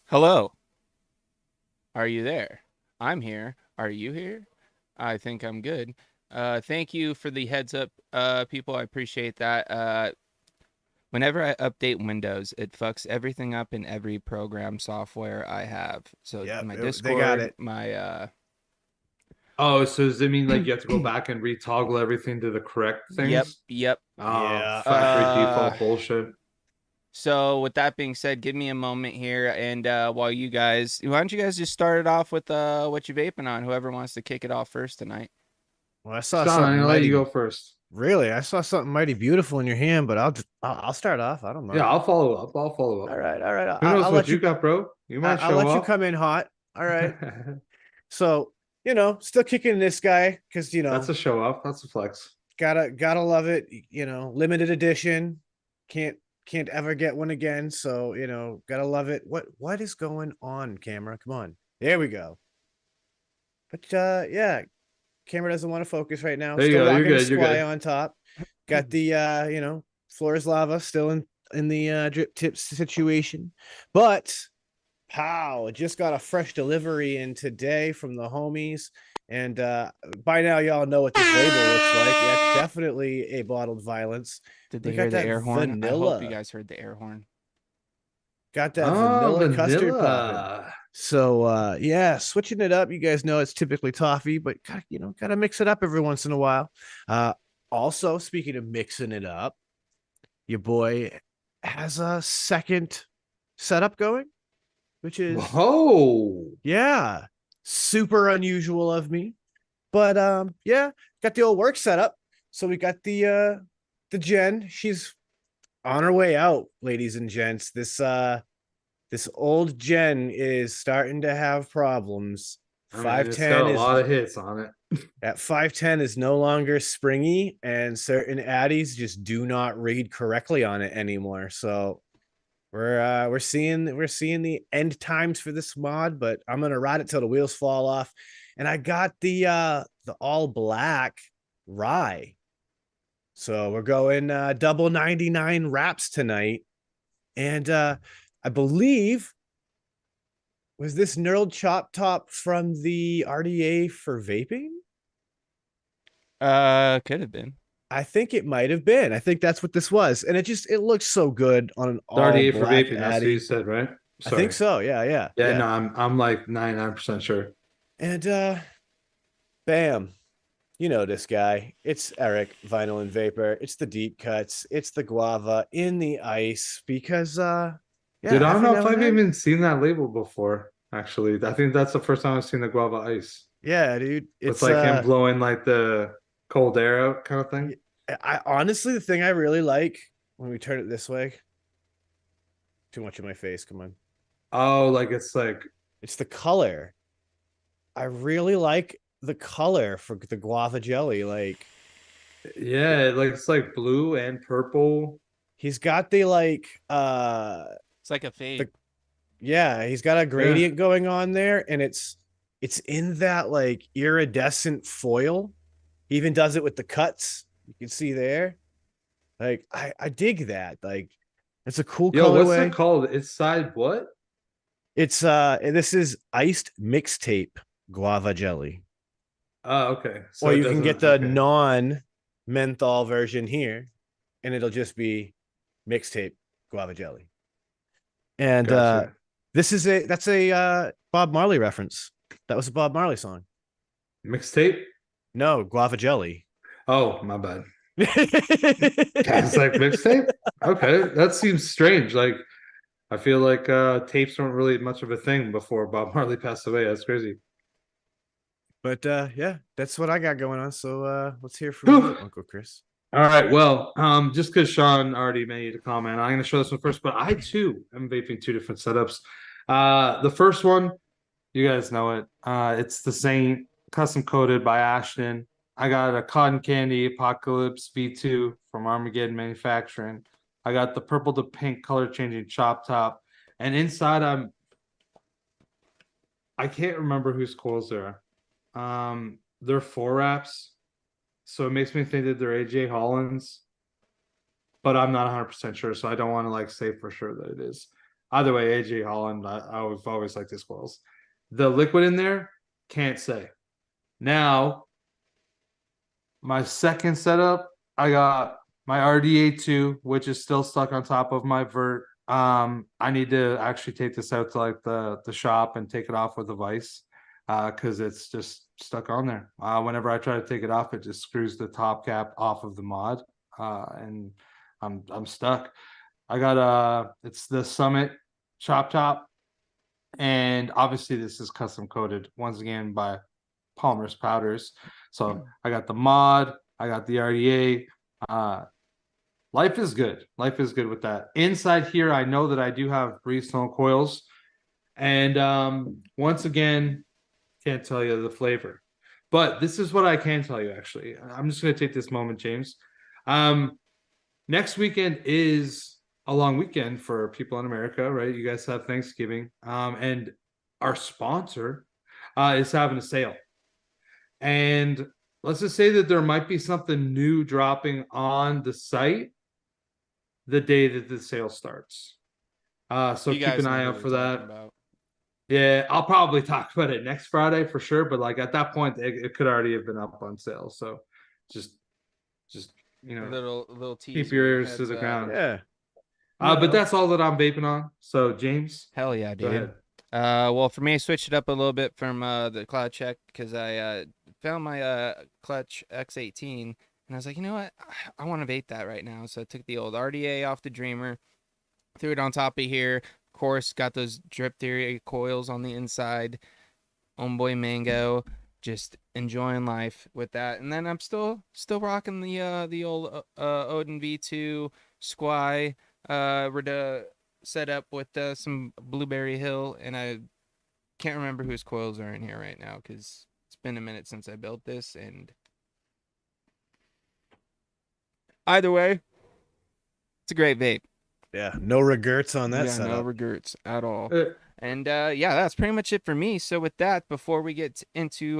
Hello. Are you there? I'm here. Are you here? I think I'm good. Thank you for the heads up, people. I appreciate that. Whenever I update Windows, it fucks everything up in every program software I have. So Yep, my they Discord, got it. my Oh, so does it mean like you have to go back and retoggle everything to the correct things? Yep. Yeah. Factory default bullshit. So with that being said, give me a moment here, and why don't you guys just start it off with what you vaping on? Whoever wants to kick it off first tonight. Well, I saw Sean, I'm something gonna let mighty. you go first. Really, I saw something mighty beautiful in your hand, but I'll start off. I don't mind. Yeah, I'll follow up. All right. All right. Who knows I'll what let you got, bro? You might I'll show let up. you come in hot. All right. So still kicking this guy because That's a show up. That's a flex. Gotta love it. Limited edition. Can't ever get one again. So gotta love it. What is going on, camera? Come on. There we go. But yeah, camera doesn't want to focus right now. There you Still go. You're rocking the good. You're Squire good. on top. Got the floor is lava still in the drip tips situation. But pow, just got a fresh delivery in today from the homies. And by now y'all know what this label looks like. Yeah, it's definitely a bottled violence. Did they We hear got the that air horn? vanilla. I hope you guys heard the air horn. Got that vanilla custard popping. Vanilla. So yeah, switching it up. You guys know it's typically toffee, but gotta mix it up every once in a while. Also, speaking of mixing it up, your boy has a second setup going, which is Whoa. yeah, super unusual of me. But yeah, got the old work setup. So we got the Jen. She's on her way out, ladies and gents. This old Jen is starting to have problems. I mean, it's got 510 a is lot of hits on it. at 510 is no longer springy, and certain addies just do not read correctly on it anymore. So we're seeing the end times for this mod, but I'm gonna ride it till the wheels fall off. And I got the all black rye. So we're going double 99 wraps tonight. And I believe was this knurled chop top from the RDA for vaping? Could have been. I think it might have been. I think that's what this was. And it looks so good on an The all RDA for black vaping, that's what Addy. you said, right? I think so. Yeah, yeah. Yeah, no, I'm like 99% sure. And bam. You know this guy. It's Eric, Vinyl and Vapor. It's the deep cuts. It's the guava in the ice because yeah, Dude, I don't every know now if and I've then. even seen that label before, actually. I think that's the first time I've seen the guava ice. Yeah, dude. With It's like him blowing like the cold air out kind of thing. I honestly the thing I really like when we turn it this way. Too much in my face. Come on. Oh, like it's like It's the color. I really like the color for the guava jelly. Like yeah, like it's like blue and purple. he's got the It's like a fade. yeah, he's got a gradient going on there, and it's in that like iridescent foil. He even does it with the cuts. You can see there. Like I dig that. Like it's a cool Yo, what's colorway. it called? It's side what? It's this is iced mixtape guava jelly. Oh, okay. So Or it you can get doesn't the okay. non menthol version here, and it'll just be mixtape guava jelly. And Gotcha. that's a Bob Marley reference. That was a Bob Marley song. Mixtape? No, guava jelly. Oh, my bad. It's like mixtape? Okay. That seems strange. Like I feel like tapes weren't really much of a thing before Bob Marley passed away. That's crazy. But yeah, that's what I got going on. So let's hear from you, Uncle Chris. All right. Well, just because Sean already made a comment, I'm going to show this one first. But I too am vaping two different setups. The first one, you guys know it. It's the Saint, custom coated by Ashton. I got a Cotton Candy Apocalypse V2 from Armageddon Manufacturing. I got the purple to pink color changing chop top, and inside I can't remember whose coils there are. They're 4 wraps. So it makes me think that they're AJ Holland's, but I'm not 100% sure. So I don't want to like say for sure that it is. Either way, AJ Holland, I've always liked his coils. The liquid in there, can't say. Now, my second setup, I got my RDA2, which is still stuck on top of my vert. I need to actually take this out to like the shop and take it off with a vise because it's just stuck on there. Whenever I try to take it off, it just screws the top cap off of the mod, and I'm stuck. I got it's the Summit chop top, and obviously this is custom coated once again by Palmer's Powders. So I got the mod, I got the RDA. Life is good. Life is good with that. Inside here, I know that I do have Breezestone coils, and once again, can't tell you the flavor. But this is what I can tell you, actually. I'm just going to take this moment, James. Next weekend is a long weekend for people in America, right? You guys have Thanksgiving. And our sponsor is having a sale. And let's just say that there might be something new dropping on the site the day that the sale starts. So keep an eye out for that. Yeah, I'll probably talk about it next Friday for sure. But like at that point, it could already have been up on sale. So just you know, little teaser, keep your ears to the ground. Yeah. But that's all that I'm vaping on. So James, hell yeah, go dude. Well, for me, I switched it up a little bit from the Cloud Check because I found my Clutch X18, and I was like, you know what, I want to vape that right now. So I took the old RDA off the Dreamer, threw it on top of here. Of course, got those Drip Theory coils on the inside. Homeboy Mango, just enjoying life with that. And then I'm still rocking the old Odin V2 Squai set up with some Blueberry Hill, and I can't remember whose coils are in here right now because it's been a minute since I built this. And either way, it's a great vape. Yeah, no regrets on that No setup. regrets at all. Uh, And yeah, that's pretty much it for me. So with that, before we get into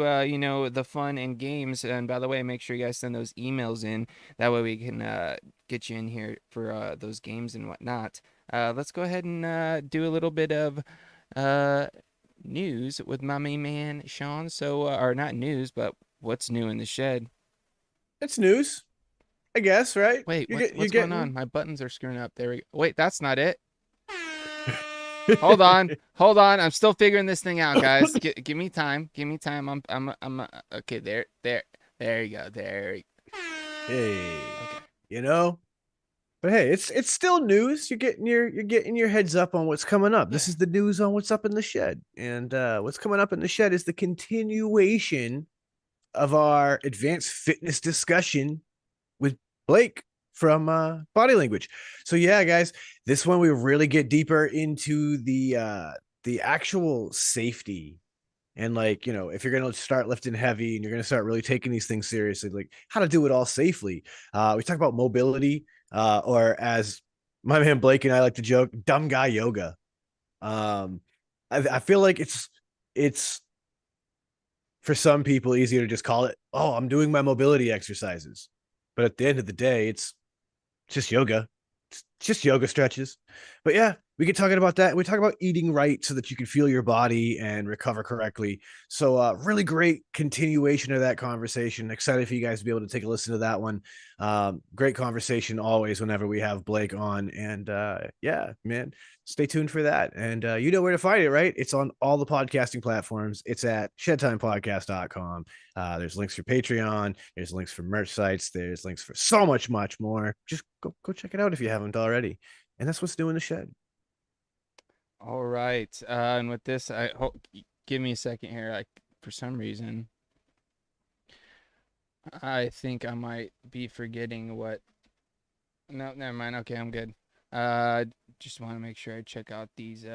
the fun and games, and by the way, make sure you guys send those emails in. That way we can get you in here for those games and whatnot. Let's go ahead and do a little bit of news with my main man Sean. So or not news, but what's new in the shed? It's news, I guess, right? Wait, You're what's getting... going on? My buttons are screwing up. There we go. Wait, that's not it. Hold on. I'm still figuring this thing out, guys. Give me time. I'm okay. There you go. Hey, Okay. but hey, it's still news. You're getting your heads up on what's coming up. This is the news on what's up in the shed, and what's coming up in the shed is the continuation of our advanced fitness discussion with Blake from Body Language. So yeah, guys, this one we really get deeper into the actual safety and if you're gonna start lifting heavy and you're gonna start really taking these things seriously, like how to do it all safely. We talk about mobility, or as my man Blake and I like to joke, dumb guy yoga. I feel like it's for some people easier to just call it, oh, I'm doing my mobility exercises. But at the end of the day, it's just yoga. It's just yoga stretches. But yeah, we get talking about that. We talk about eating right so that you can feel your body and recover correctly. So really great continuation of that conversation. Excited for you guys to be able to take a listen to that one. Great conversation always whenever we have Blake on. And yeah, man, stay tuned for that. And you know where to find it, right? It's on all the podcasting platforms. It's at shedtimepodcast.com. There's links for Patreon. There's links for merch sites. There's links for so much more. Just go check it out if you haven't already. And that's what's new in the shed. All right. And with this, give me a second here. Like for some reason, I think I might be forgetting what. No, never mind. Okay, I'm good. Just want to make sure I check out these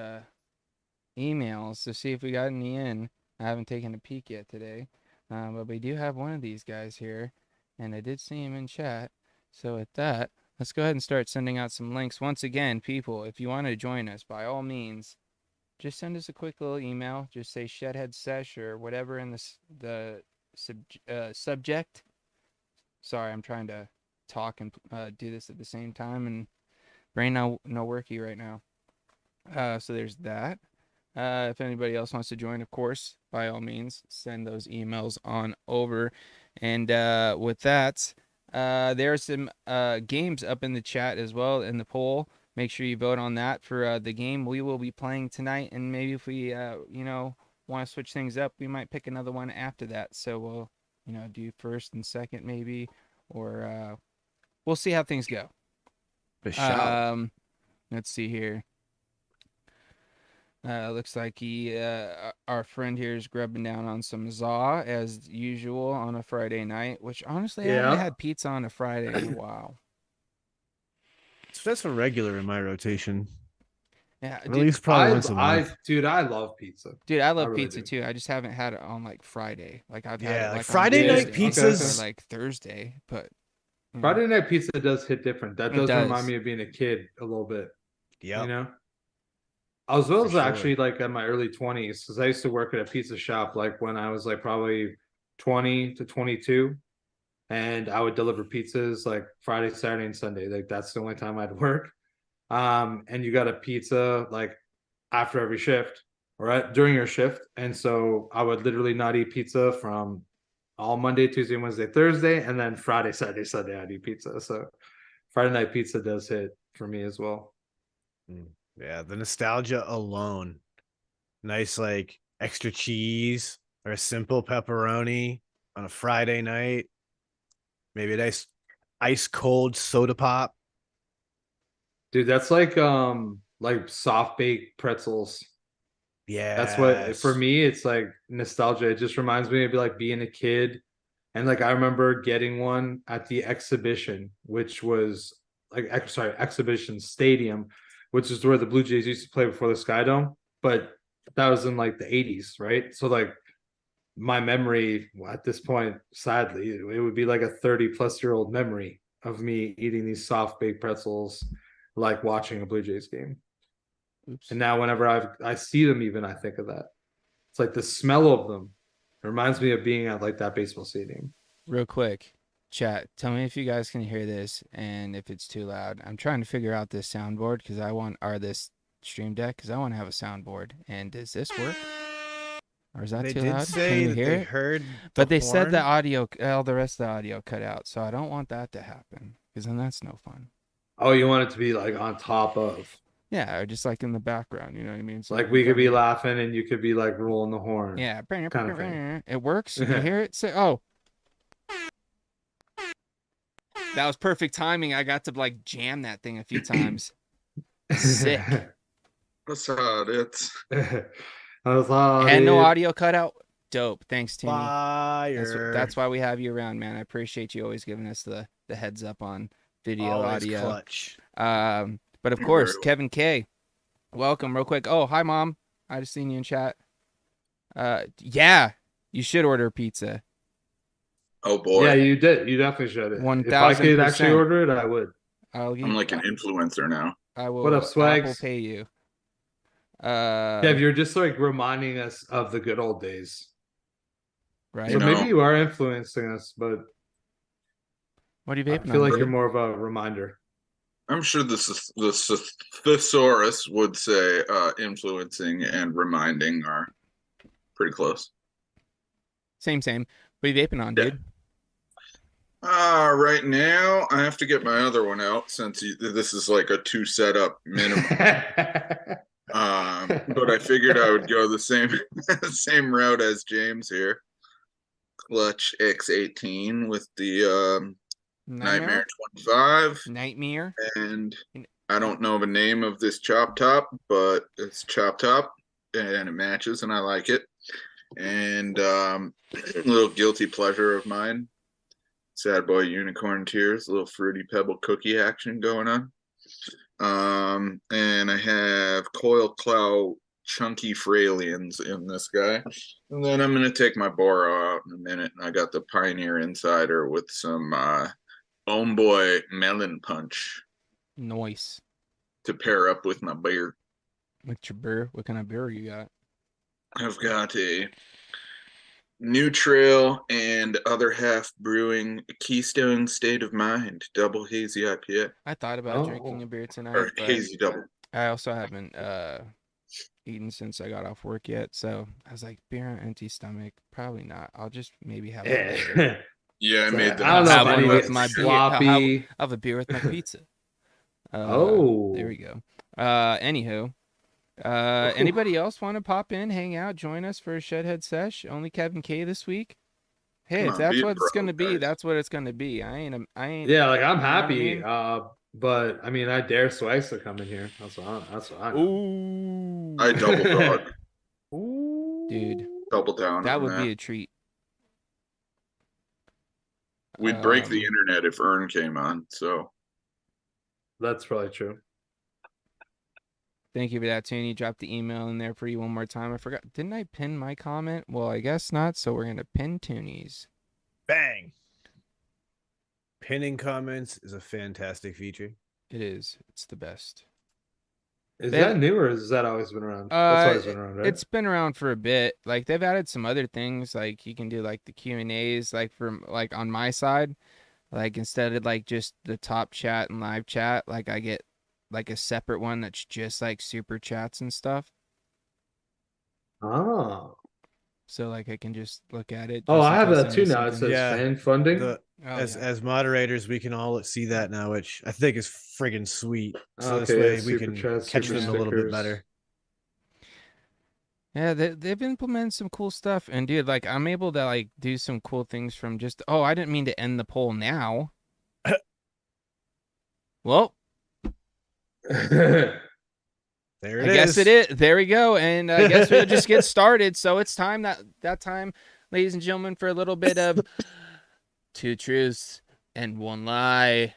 emails to see if we got any in. I haven't taken a peek yet today, but we do have one of these guys here, and I did see him in chat. So with that, let's go ahead and start sending out some links. Once again, people, if you want to join us, by all means, just send us a quick little email. Just say Shedhead Sesh or whatever in the subject. Sorry, I'm trying to talk and do this at the same time, and brain no worky right now. So there's that. If anybody else wants to join, of course, by all means, send those emails on over. And with that, there are some games up in the chat as well in the poll. Make sure you vote on that for the game we will be playing tonight. And maybe if we, want to switch things up, we might pick another one after that. So we'll, do first and second maybe, or we'll see how things go. Let's see here. Looks like our friend here is grubbing down on some za as usual on a Friday night, which honestly I haven't had pizza on a Friday in a while. So that's a regular in my rotation. Yeah, at least probably once a month. I love pizza. Dude, I love pizza too. I just haven't had it on like Friday. Like I've had it like Friday night pizzas or like Thursday, but Friday night pizza does hit different. That does remind me of being a kid a little bit. Yeah. As well as actually like in my early 20s, because I used to work at a pizza shop like when I was like probably 20 to 22, and I would deliver pizzas like Friday, Saturday, and Sunday. Like that's the only time I'd work. And you got a pizza like after every shift or during your shift, and so I would literally not eat pizza from all Monday, Tuesday, Wednesday, Thursday, and then Friday, Saturday, Sunday I'd eat pizza. So Friday night pizza does hit for me as well. Yeah, the nostalgia alone Nice, like extra cheese or a simple pepperoni on a Friday night. Maybe a nice ice cold soda pop. Dude, that's like soft baked pretzels. That's what for Yes. me it's like nostalgia. It just reminds me of like being a kid. And like I remember getting one at the exhibition, which was like exhibition stadium, which is where the Blue Jays used to play before the Sky Dome. But that was in like the 80s, right? So like my memory at this point, sadly, it would be like a 30-plus-year-old memory of me eating these soft baked pretzels, like watching a Blue Jays game. Oops. And now whenever I see them, even I think of that. It's like the smell of them. It reminds me of being at like that baseball stadium. Real quick, chat. Tell me if you guys can hear this and if it's too loud. I'm trying to figure out this soundboard because this stream deck because I want to have a soundboard. And does this work? Or is that They too did loud? say Can you that hear they it? heard, But they said the horn. audio, all the rest of the audio cut out. So I don't want that to happen because then that's no fun. Oh, you want it to be like on top of. Yeah, or just like in the background. You know what I mean? So Like can we could be cover- laughing and you could be like rolling the horn. Yeah, kind of thing. It works. You can hear it. Say, oh, that was perfect timing. I got to like jam that thing a few times. Sick. That's how it's. And no audio cutout. Dope. Thanks, Timmy. Fire. That's why we have you around, man. I appreciate you always giving us the heads up on video, Always audio. clutch. But of course, Kevin K, welcome real quick. Oh, hi, Mom. I just seen you in chat. Yeah, you should order pizza. Oh boy. Yeah, you did. You definitely should. If I could 1000%. actually order it, I would. I'm like an influencer now. I will. What up, Swags? Apple pay you. Kev, you're just like reminding us of the good old days. Right. So You know. maybe you are influencing us, but What are you I vaping feel on, like dude? you're more of a reminder. I'm sure the thesaurus would say influencing and reminding are pretty close. Same. What are you vaping on, dude? Right now I have to get my other one out since this is like a 2 setup minimum. But I figured I would go the same route as James here. Clutch X18 with the Nightmare 25. Nightmare. And I don't know the name of this chop top, but it's chop top and it matches and I like it. And a little guilty pleasure of mine. Sad Boy Unicorn Tears, a little Fruity Pebble cookie action going on. And I have Coil Cloud Chunky Fralians in this guy. And then I'm going to take my Boro out in a minute. And I got the Pioneer Insider with some Homeboy Melon Punch. Nice. To pair up with my beer. What's your beer? What kind of beer you got? I've got a New Trail and Other Half Brewing Keystone State of Mind Double Hazy IPA. I thought about drinking a beer tonight. Or but Hazy Double. I also haven't eaten since I got off work yet. So I was like, beer on empty stomach? Probably not. I'll just maybe have a beer. Yeah, I made that. I don't know Have if one I with get my sloppy. beer. I'll have a beer with my pizza. Oh. There we go. Anywho. Anybody else want to pop in, hang out, join us for a Shedhead Sesh? Only Kevin K this week. Hey, if that's what it's gonna be, that's what it's gonna be. I ain't. Yeah, like I'm happy. You know what But I mean, I dare Swags to come in here. That's what I know. Ooh. I double dog. Dude, Double down. that on would be a treat. We'd break the internet if Ern came on. So that's probably true. Thank you for that, Tony. Dropped the email in there for you one more time. I forgot. Didn't I pin my comment? Well, I guess not. So we're gonna pin Tony's. Bang. Pinning comments is a fantastic feature. It is. It's the best. Is that new or has that always been around? That's always been around, right? It's been around for a bit. Like they've added some other things. Like you can do like the Q&As, like from like on my side, like instead of like just the top chat and live chat, like I get like a separate one that's just like super chats and stuff. Oh. So like I can just look at it. Oh, just I in have case that too miss now. It something. says fan funding. As moderators, we can all see that now, which I think is friggin' sweet. So Okay, this way we super can chats, catch super them a little bit stickers. better. Yeah, they've implemented some cool stuff, and dude, like I'm able to like do some cool things from just. Oh, I didn't mean to end the poll now. Well, There I it guess it is. is. There we go, and I guess we'll just get started. So it's time that time, ladies and gentlemen, for a little bit of two truths and one lie.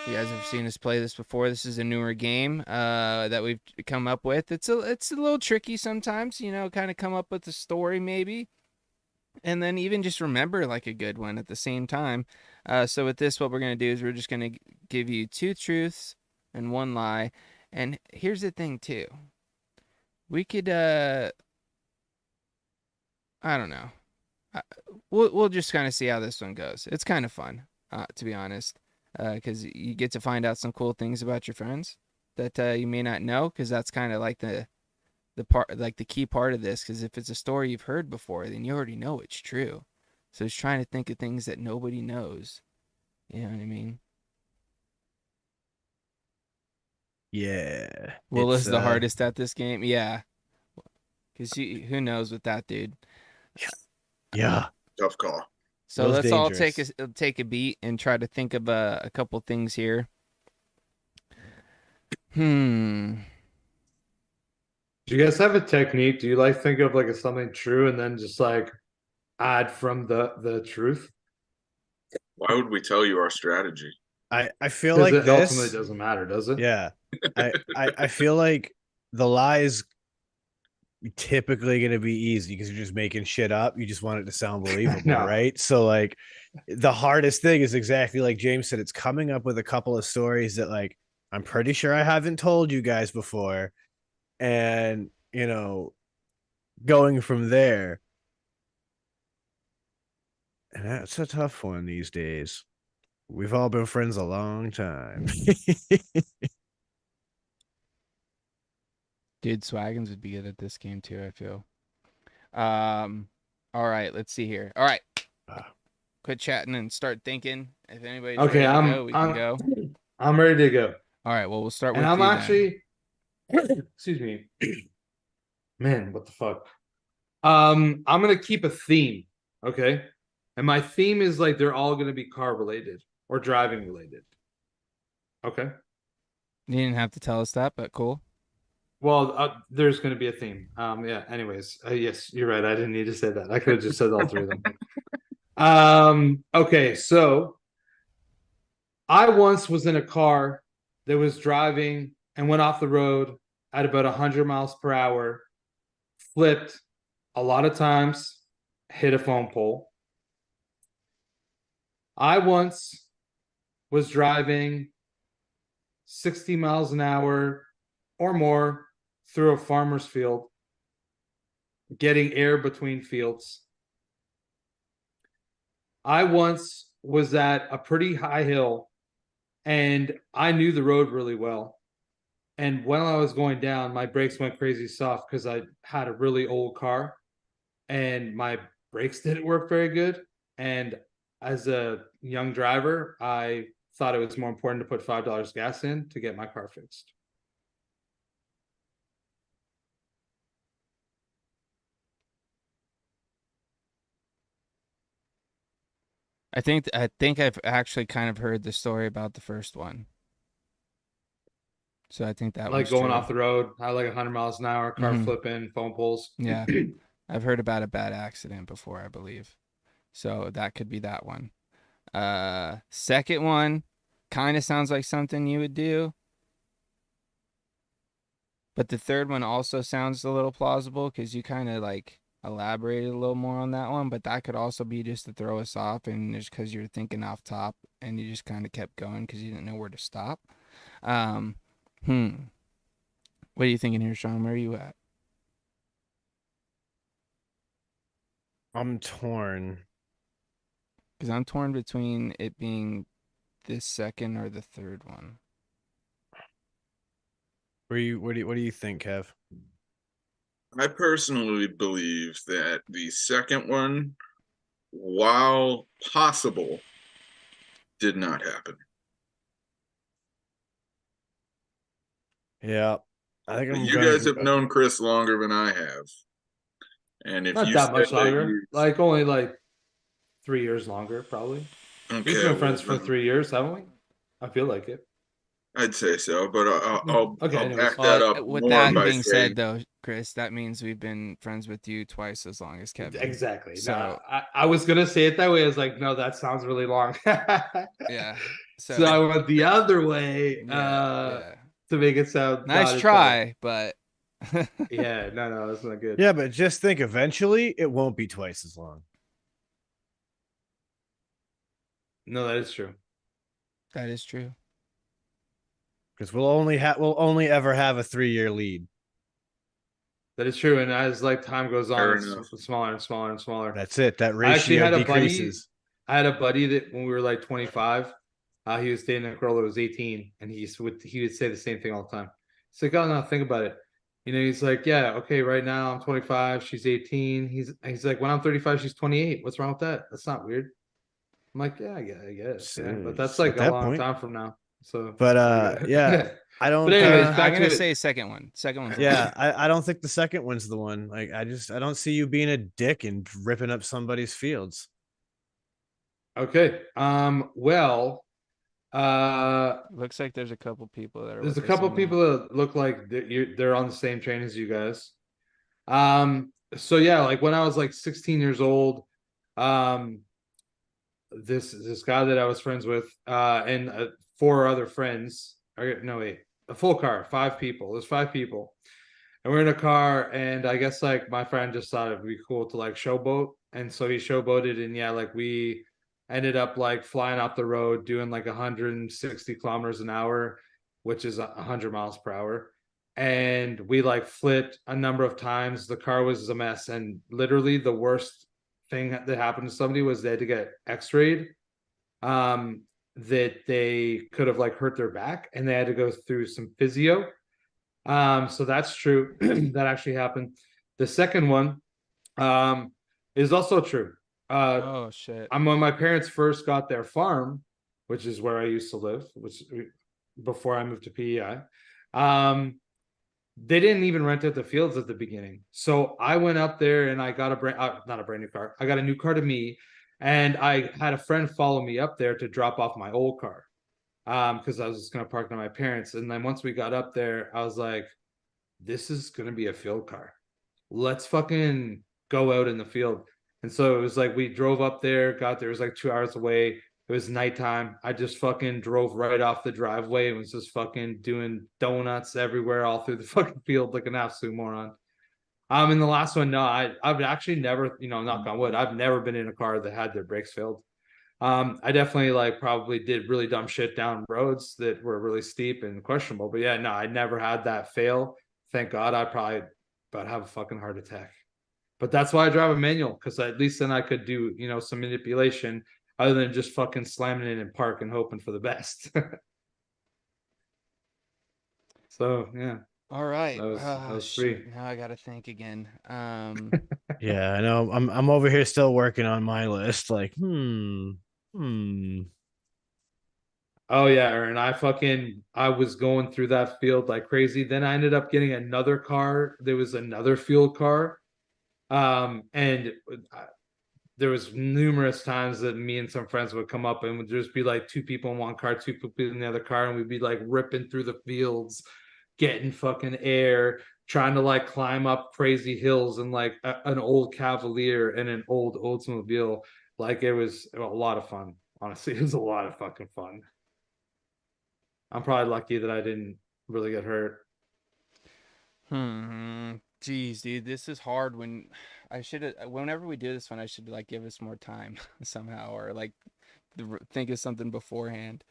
You guys have seen us play this before. This is a newer game that we've come up with. It's a little tricky sometimes, you know, kind of come up with a story maybe, and then even just remember like a good one at the same time. So with this, what we're gonna do is we're just gonna give you two truths and one lie. And here's the thing too. We could I don't know. We'll just kind of see how this one goes. It's kind of fun, to be honest, because you get to find out some cool things about your friends that you may not know, because that's kind of like the part, like the key part of this. Because if it's a story you've heard before, then you already know it's true. So it's trying to think of things that nobody knows. You know what I mean? Yeah. Will It's is the hardest at this game. Yeah, because who knows with that dude. yeah. Tough call. So Will's let's all dangerous. take a beat and try to think of a couple things here. Hmm. Do you guys have a technique? Do you like think of like something true and then just like add from the truth? Why would we tell you our strategy? I feel Because like it ultimately this. doesn't matter, does it? Yeah. I feel like the lie is typically going to be easy because you're just making shit up. You just want it to sound believable, No. right? So like the hardest thing is exactly like James said, it's coming up with a couple of stories that like I'm pretty sure I haven't told you guys before, and you know, going from there. And that's a tough one these days. We've all been friends a long time. Dude, Swaggins would be good at this game too, I feel. All right, let's see here. All right. Quit chatting and start thinking. If anybody's Okay, ready to go, we can go. I'm ready to go. All right, well, we'll start And with I'm you actually excuse me. Man, what the fuck? I'm gonna keep a theme, okay? And my theme is like they're all gonna be car related or driving related. Okay. then. You didn't have to tell us that, but cool. Well, there's going to be a theme. Yeah. Anyways, yes, you're right. I didn't need to say that. I could have just said all three of them. Okay. So I once was in a car that was driving and went off the road at about 100 miles per hour, flipped a lot of times, hit a phone pole. I once was driving 60 miles an hour or more through a farmer's field, getting air between fields. I once was at a pretty high hill and I knew the road really well. And when I was going down, my brakes went crazy soft because I had a really old car and my brakes didn't work very good. And as a young driver, I thought it was more important to put $5 gas in to get my car fixed. I think I've actually kind of heard the story about the first one. So I think that Like one's going true. off the road, I like 100 miles an hour, car flipping, phone poles. Yeah. I've heard about a bad accident before, I believe. So that could be that one. Second one kind of sounds like something you would do. But the third one also sounds a little plausible because you kind of like elaborated a little more on that one. But that could also be just to throw us off and just because you're thinking off top and you just kind of kept going because you didn't know where to stop. Um, What are you thinking here, Sean? Where are you at? I'm torn. Because I'm torn between it being this second or the third one. What do you think, Kev? I personally believe that the second one, while possible, did not happen. Yeah. I think I'm You going. guys have known Chris longer than I have. And if Not you that said much that longer. you Like only like 3 years longer, probably. We've okay, been friends for well, 3 years, haven't we? I feel like it. I'd say so, but Okay, I'll anyways. back that up With more that by being saying said, though, Chris, that means we've been friends with you twice as long as Kevin. Exactly. So No, I was gonna say it that way. I was like, no, that sounds really long. yeah. So I went the other way Yeah. to make it sound Nice not as try, but bad. Yeah, no, that's not good. Yeah, but just think, eventually it won't be twice as long. No, that is true. that is true. Because we'll only ever have a 3-year lead. That is true. And as like time goes Fair on, enough. it's smaller and smaller and smaller. That's it. That I actually ratio had a buddy. decreases. I had a buddy that when we were like 25, he was dating a girl that was 18, and he would say the same thing all the time. He's like, oh no, think about it. You know, he's like, yeah, okay, right now I'm 25, she's 18. He's like, when I'm 35, she's 28. What's wrong with that? That's not weird. I'm like, yeah, I guess. Yeah. But that's like At a that long point. time from now. So But yeah, I don't. But anyways, I'm back gonna to it. say second one. Second one's the Yeah, one. I don't think the second one's the one. Like, I don't see you being a dick and ripping up somebody's fields. Okay. Well, Looks like there's a couple people that are. there's a with us couple on that. people that look like they're on the same train as you guys. So yeah, like when I was like 16 years old, this guy that I was friends with, and 4 other friends, or no wait, a full car, 5 people. There's 5 people, and we're in a car, and I guess like my friend just thought it'd be cool to like showboat, and so he showboated, and yeah, like we ended up like flying off the road doing like 160 kilometers an hour, which is 100 miles per hour. And we like flipped a number of times. The car was a mess. And literally the worst thing that happened to somebody was they had to get x-rayed. That they could have like hurt their back and they had to go through some physio. So that's true. That actually happened. The second one is also true. Oh shit. When my parents first got their farm, which is where I used to live, which before I moved to PEI, they didn't even rent out the fields at the beginning. So I went up there and I got not a brand new car. I got a new car to me, and I had a friend follow me up there to drop off my old car, because I was just gonna park to my parents. And then once we got up there, I was like, "This is gonna be a field car. Let's fucking go out in the field." And so it was like we drove up there, got there, it was like 2 hours away. It was nighttime. I just fucking drove right off the driveway and was just fucking doing donuts everywhere all through the fucking field like an absolute moron. And the last one, no, I've actually never, knock on wood, I've never been in a car that had their brakes failed. I definitely like probably did really dumb shit down roads that were really steep and questionable. But yeah, no, I never had that fail. Thank God. I'd probably about have a fucking heart attack. But that's why I drive a manual, because at least then I could do, some manipulation other than just fucking slamming it in park and hoping for the best. So yeah. All right. That was shoot. 3. Now I gotta think again. Yeah, I know. I'm over here still working on my list. Like, Oh yeah, Aaron. I was going through that field like crazy. Then I ended up getting another car. There was another field car. And there was numerous times that me and some friends would come up and would just be like 2 people in one car, 2 people in the other car, and we'd be like ripping through the fields, getting fucking air, trying to like climb up crazy hills and like an old Cavalier and an old Oldsmobile. Like it was a lot of fun. Honestly, it was a lot of fucking fun. I'm probably lucky that I didn't really get hurt. Jeez, dude, this is hard. Whenever we do this one, I should like give us more time somehow, or like think of something beforehand.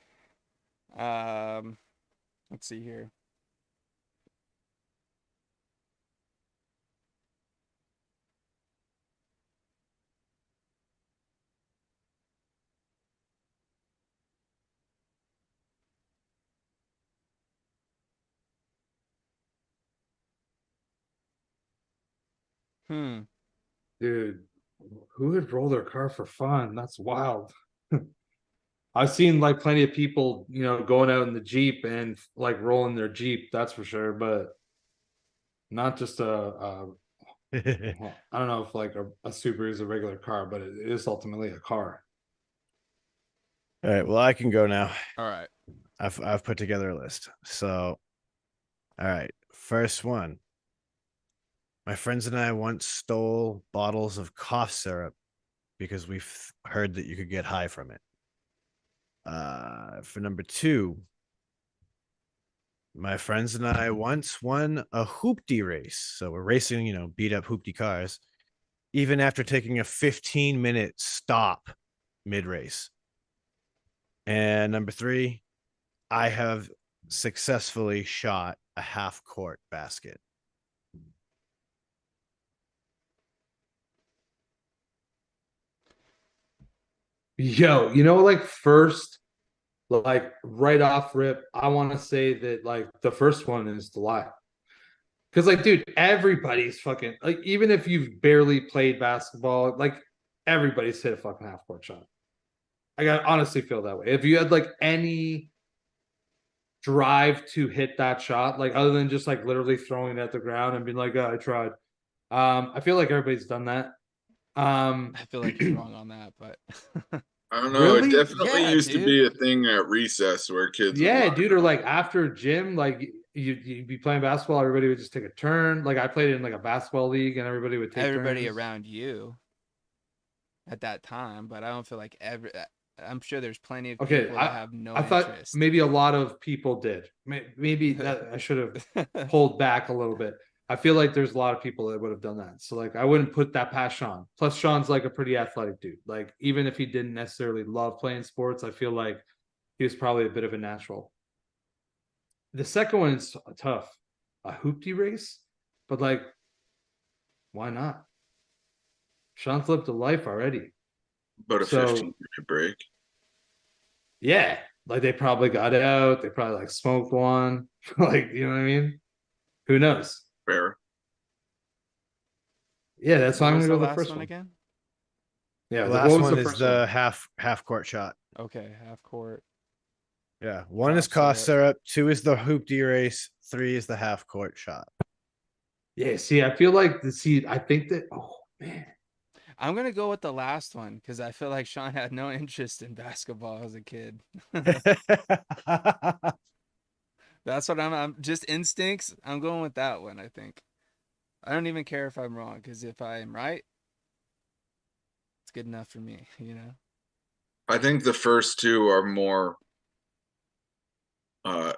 Let's see here. Dude, who would roll their car for fun? That's wild. I've seen like plenty of people, going out in the Jeep and like rolling their Jeep, that's for sure. But not just a well, I don't know if like a Subaru is a regular car, but it is ultimately a car. All right, well, I can go now. All right. I've put together a list. So, all right, first one. My friends and I once stole bottles of cough syrup because we've heard that you could get high from it. For number 2, my friends and I once won a hoopty race. So we're racing, beat up hoopty cars, even after taking a 15-minute stop mid-race. And number 3, I have successfully shot a half-court basket. Yo, like first, like right off rip, I want to say that like the first one is the lie. Because like, dude, everybody's fucking like, even if you've barely played basketball, like everybody's hit a fucking half court shot. I honestly feel that way. If you had like any drive to hit that shot, like other than just like literally throwing it at the ground and being like, oh, I tried. I feel like everybody's done that. I feel like you're wrong on that, but I don't know. Really? It definitely Yeah, used to dude. be a thing at recess where kids. would Yeah, line dude, or up. like after gym, like you'd be playing basketball, everybody would just take a turn. Like I played in like a basketball league and everybody would take everybody turns. around you at that time, but I don't feel like I'm sure there's plenty of Okay, people that have no I thought interest. maybe a lot of people did. Maybe that I should have pulled back a little bit. I feel like there's a lot of people that would have done that. So like I wouldn't put that past Sean. Plus Sean's like a pretty athletic dude. Like even if he didn't necessarily love playing sports, I feel like he was probably a bit of a natural. The second one is tough. A hoopty race, but like, why not? Sean's lived a life already. But a So 15-minute break. yeah, like they probably got out. They probably like smoked one. Like, you know what I mean? Who knows? Fair. Yeah, that's why What I'm was gonna the go with the last first one one. again? Yeah, The what last was one the is first the one? half court shot. Okay, half court. Yeah, 1 is Cough cough syrup, 2 is the hoopty race, 3 is the half court shot. Yeah, see, I feel like I think that oh man. I'm gonna go with the last one because I feel like Sean had no interest in basketball as a kid. That's what I'm just instincts. I'm going with that one, I think. I don't even care if I'm wrong because if I am right, it's good enough for me, I think the first 2 are more uh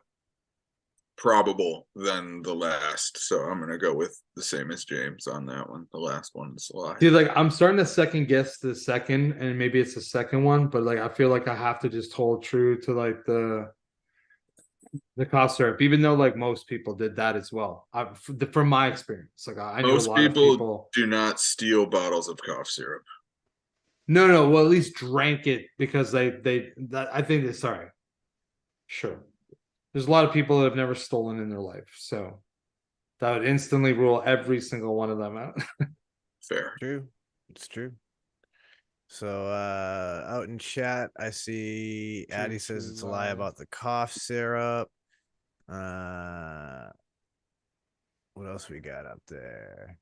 probable than the last. So I'm gonna go with the same as James on that one. The last one is a lie. Dude, like I'm starting to second guess the second, and maybe it's the second one, but like I feel like I have to just hold true to like the cough syrup, even though like most people did that as well. From my experience, like I knew a Most lot of people people. do not steal bottles of cough syrup. No, well at least drank it because I think they sorry. Sure, there's a lot of people that have never stolen in their life, so that would instantly rule every single one of them out. Fair. True. It's true. So out in chat, I see True, Addie says true it's a lie lie. about the cough syrup. What else we got up there?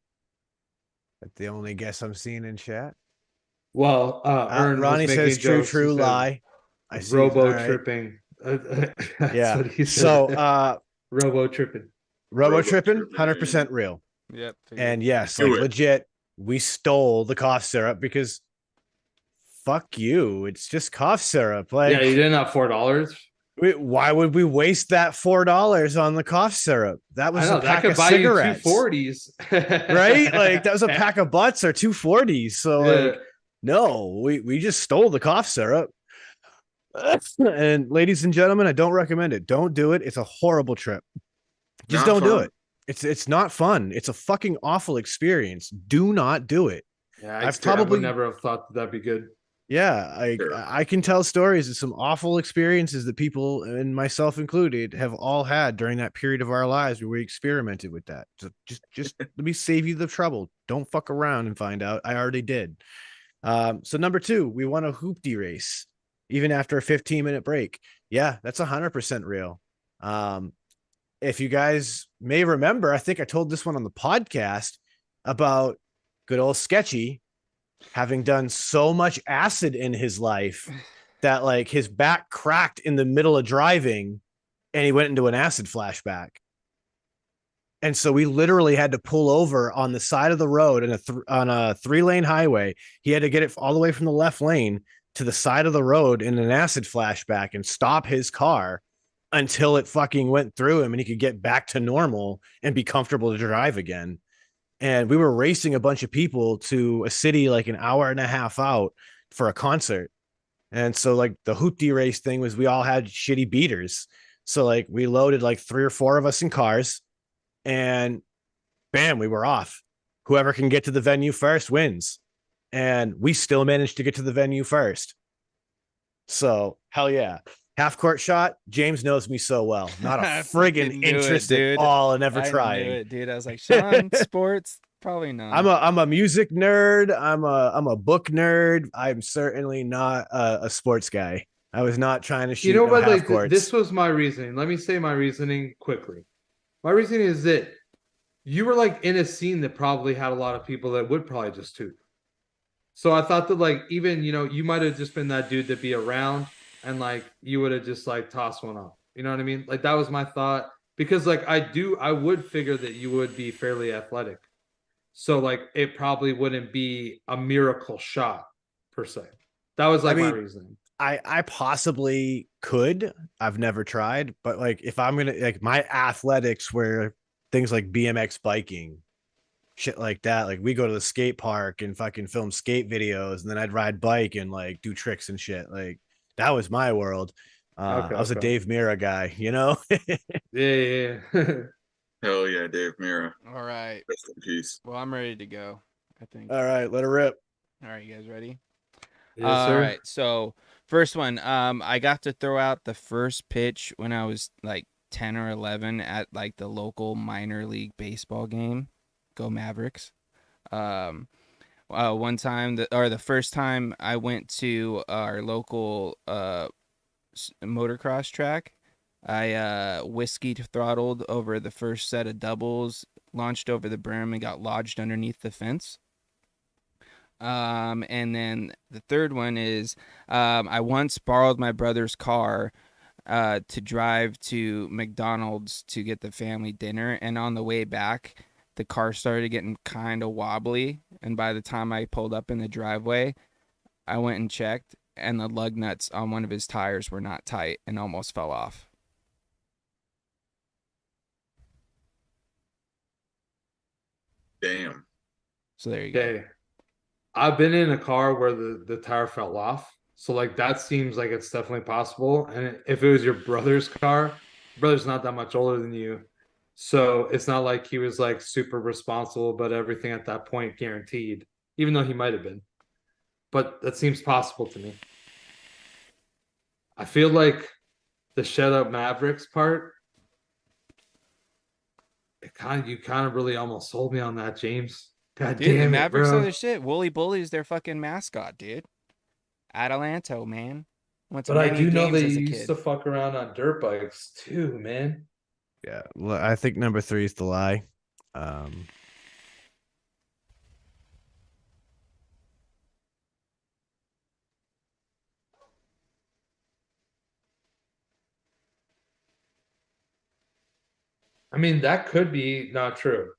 That's the only guess I'm seeing in chat. Well, Ern Ronnie was says making true, jokes. He true said, lie. I see. robo All right. tripping. That's Yeah. what he said. So robo tripping. robo Robo tripping, tripping. 100% real. Yep. And yes, Do like it. legit, we stole the cough syrup because fuck you. It's just cough syrup. Like, Yeah, you didn't have $4. why would we waste that $4 on the cough syrup? That I was know a that pack could of buy cigarettes, you 240s, right? Like that was a pack of butts or 240s. So Yeah. like, no, we just stole the cough syrup. And ladies and gentlemen, I don't recommend it. Don't do it. It's a horrible trip. Just Not don't do fun. it. It's not fun. It's a fucking awful experience. Do not do it. Yeah, I've I would probably never have thought that'd be good. Yeah, Sure. I can tell stories of some awful experiences that people, and myself included, have all had during that period of our lives where we experimented with that. So just let me save you the trouble. Don't fuck around and find out. I already did. So number 2, we won a hoopty race, even after a 15-minute break. Yeah, that's 100% real. if you guys may remember, I think I told this one on the podcast about good old Sketchy having done so much acid in his life that like his back cracked in the middle of driving and he went into an acid flashback. And so we literally had to pull over on the side of the road on a 3-lane highway. He had to get it all the way from the left lane to the side of the road in an acid flashback and stop his car until it fucking went through him and he could get back to normal and be comfortable to drive again. And we were racing a bunch of people to a city like an hour and a half out for a concert. And so like the Hootie race thing was we all had shitty beaters. So like we loaded like 3 or 4 of us in cars and bam, we were off. Whoever can get to the venue first wins. And we still managed to get to the venue first. So hell yeah. Half court shot. James knows me so well. Not a friggin' interest at all, and never trying. I knew it, dude. I was like, Sean, sports, probably not. I'm a music nerd. I'm a book nerd. I'm certainly not a sports guy. I was not trying to shoot. You know what? Like courts. this was my reasoning. Let me say my reasoning quickly. My reasoning is that you were like in a scene that probably had a lot of people that would probably just toot. So I thought that like even you might have just been that dude to be around. And like you would have just like tossed one off. You know what I mean? Like that was my thought. Because like I would figure that you would be fairly athletic. So like it probably wouldn't be a miracle shot per se. That was like my reasoning. I possibly could. I've never tried, but like if I'm gonna like my athletics were things like BMX biking, shit like that. Like we go to the skate park and fucking film skate videos, and then I'd ride bike and like do tricks and shit. Like that was my world. I was a Dave Mira guy, you know? Yeah. Hell yeah, Dave Mira. All right. Rest in peace. Well, I'm ready to go, I think. All right, let her rip. All right, you guys ready? Yes, sir. All right. So first one, I got to throw out the first pitch when I was like 10 or 11 at like the local minor league baseball game. Go Mavericks. One time the first time I went to our local motocross track, I whiskey throttled over the first set of doubles, launched over the berm and got lodged underneath the fence. And then the third one is I once borrowed my brother's car to drive to McDonald's to get the family dinner, and on the way back the car started getting kind of wobbly, and by the time I pulled up in the driveway, I went and checked, and the lug nuts on one of his tires were not tight and almost fell off. Damn. So there you go. Okay. I've been in a car where the tire fell off. So like that seems like it's definitely possible. And if it was your brother's car, brother's not that much older than you. So it's not like he was like super responsible about everything at that point guaranteed, even though he might have been. But that seems possible to me. I feel like the Shed Up Mavericks part, you kind of really almost sold me on that, James. God Dude, damn the it, Mavericks bro. are their shit. Wooly Bully's their fucking mascot, dude. Atalanto, man. Went to But I many do know games they as a used kid. to fuck around on dirt bikes too, man. Yeah, well, I think number 3 is the lie. I mean, that could be not true.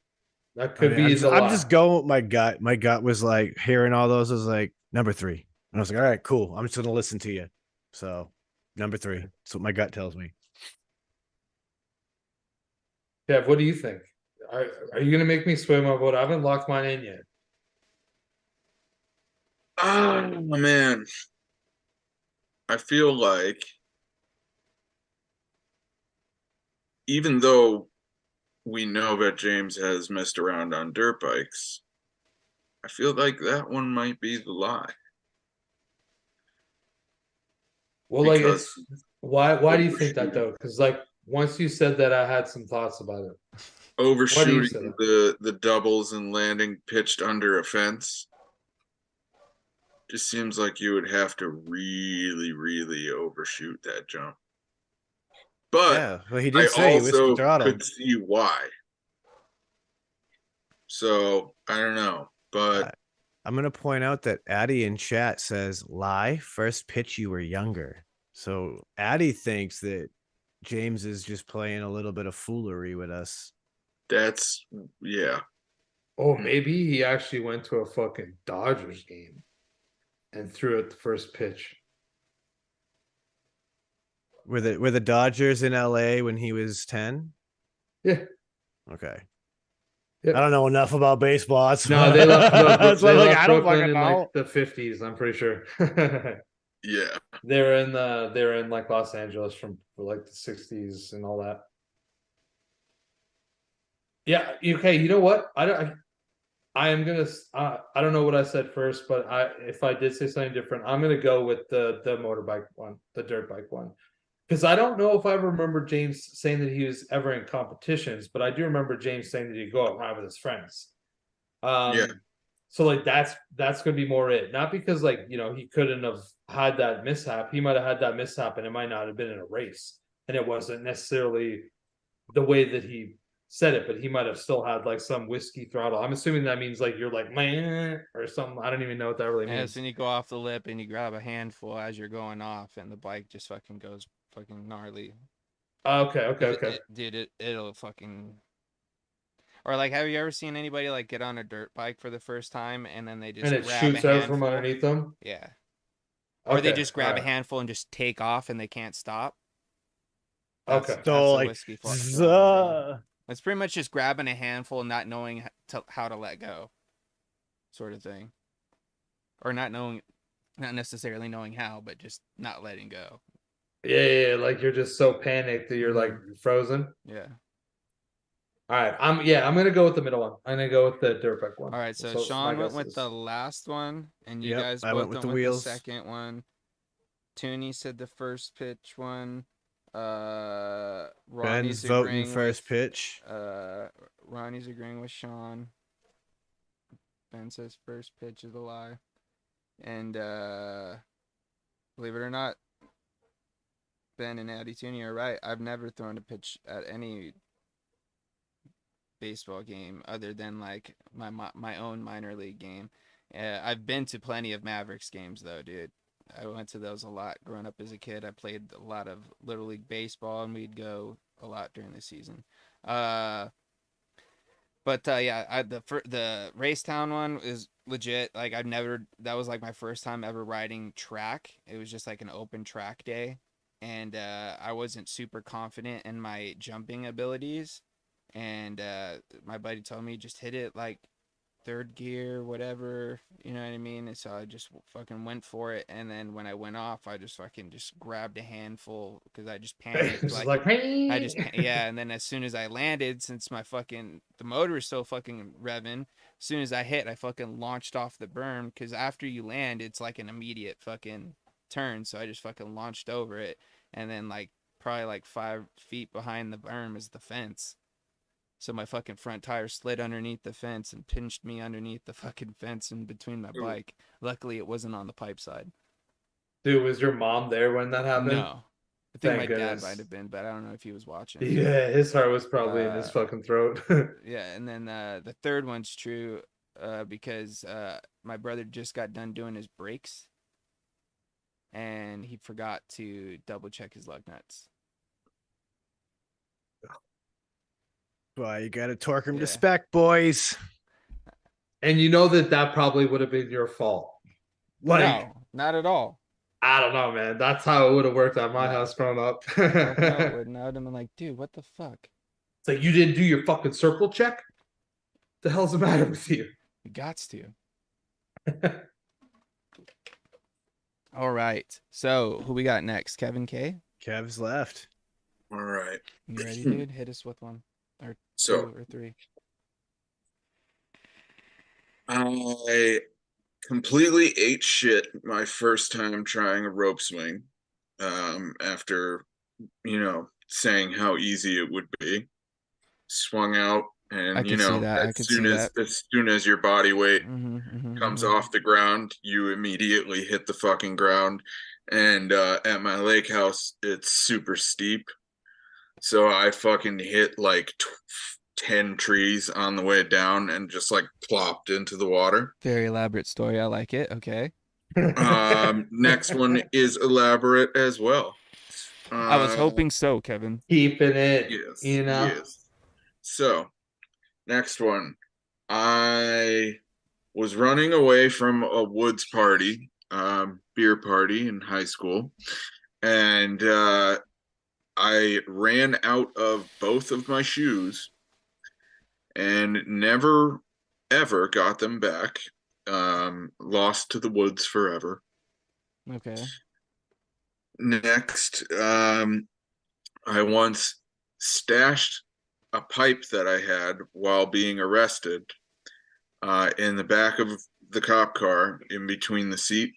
That could be the I'm lie. just going with my gut. My gut was like hearing all those was like number 3. And I was like, all right, cool. I'm just gonna listen to you. So number 3. That's what my gut tells me. Kev, what do you think? Are you gonna make me sway my vote? I haven't locked mine in yet. Oh man. I feel like even though we know that James has messed around on dirt bikes, I feel like that one might be the lie. Well, like it's why do you think that though? Because like once you said that, I had some thoughts about it. Overshooting the doubles and landing pitched under a fence just seems like you would have to really, really overshoot that jump. But Yeah, well, he I did say he whiskey also throttled. could see why. So I don't know, but I'm gonna point out that Addy in chat says lie. First pitch, you were younger. So Addy thinks that James is just playing a little bit of foolery with us. that's yeah. Oh, maybe he actually went to a fucking Dodgers game and threw it the first pitch. Were the Dodgers in LA when he was 10? Yeah. Okay. Yep. I don't know enough about baseball. No, they left. That's why They I'm like, left I don't Brooklyn fucking in know. like the 50s. I'm pretty sure. Yeah. They're in like Los Angeles for like the 60s and all that. Yeah. Okay. You know what? I am gonna. I don't know what I said first, but if I did say something different, I'm gonna go with the motorbike one, the dirt bike one, because I don't know if I remember James saying that he was ever in competitions, but I do remember James saying that he'd go out and ride with his friends. Yeah. So like that's gonna be more it, not because like he couldn't have had that mishap. He might have had that mishap, and it might not have been in a race, and it wasn't necessarily the way that he said it, but he might have still had like some whiskey throttle. I'm assuming that means like you're like man or something. I don't even know what that really Yeah, means. so you go off the lip and you grab a handful as you're going off, and the bike just fucking goes fucking gnarly. Okay. Dude, it'll fucking. Or like, have you ever seen anybody like get on a dirt bike for the first time and then they just And it grab shoots a out from handful? underneath them. Yeah. Or they Okay, just grab a alright. handful and just take off and they can't stop. Okay. That's So a like, whiskey throttle, bro. It's pretty much just grabbing a handful and not knowing how to let go, sort of thing. Or not necessarily knowing how, but just not letting go. Yeah, like you're just so panicked that you're like frozen. Yeah. All right, I'm gonna go with the middle one. I'm gonna go with the dirt bike one. All right, so my Sean went guess with is- the last one, and you Yep, guys I both went with the with wheels. the second one. Tooney said the first pitch one. Ben's Ronnie's voting agreeing first with, pitch. Ronnie's agreeing with Sean. Ben says first pitch is a lie. And believe it or not, Ben and Addy Tooney are right. I've never thrown a pitch at any baseball game other than like my own minor league game. I've been to plenty of Mavericks games though, dude. I went to those a lot growing up as a kid. I played a lot of Little League baseball, and we'd go a lot during the season. Yeah, the Racetown one is legit. Like that was like my first time ever riding track. It was just like an open track day, and I wasn't super confident in my jumping abilities. And my buddy told me just hit it like third gear, whatever, you know what I mean? And so I just fucking went for it, and then when I went off, I just fucking just grabbed a handful because I just panicked. And then as soon as I landed, since the motor is so fucking revving, as soon as I hit, I fucking launched off the berm, because after you land, it's like an immediate fucking turn, so I just fucking launched over it, and then like probably like 5 feet behind the berm is the fence. So my fucking front tire slid underneath the fence and pinched me underneath the fucking fence in between my bike. Luckily, it wasn't on the pipe side. Dude, was your mom there when that happened? No. I think Thank my goodness. dad might have been, but I don't know if he was watching. Yeah, his heart was probably in his fucking throat. Yeah, and then the third one's true because my brother just got done doing his brakes, and he forgot to double check his lug nuts. Well, you got to torque him Yeah. to spec, boys. And you know that probably would have been your fault. Like, No, not at all. I don't know, man. That's how it would have worked at my No. house growing up. Fuck no, it wouldn't. I would have been like, dude, what the fuck? It's like, you didn't do your fucking circle check? The hell's the matter with you? You gots to. All right. So who we got next? Kevin K? Kev's left. All right. You ready, dude? Hit us with one. Or So 2 or 3. I completely ate shit my first time trying a rope swing. After saying how easy it would be, swung out, and I could see that. as soon as your body weight comes Mhm. off the ground, you immediately hit the fucking ground. And at my lake house, it's super steep. So I fucking hit like 10 trees on the way down and just like plopped into the water. Very elaborate story. I like it. Okay. Next one is elaborate as well. I was hoping so, Kevin. Keeping it, Yes, you know. yes. So, next one. I was running away from a woods party, beer party in high school, and I ran out of both of my shoes and never ever got them back. Lost to the woods forever. Okay. Next, I once stashed a pipe that I had while being arrested in the back of the cop car in between the seat,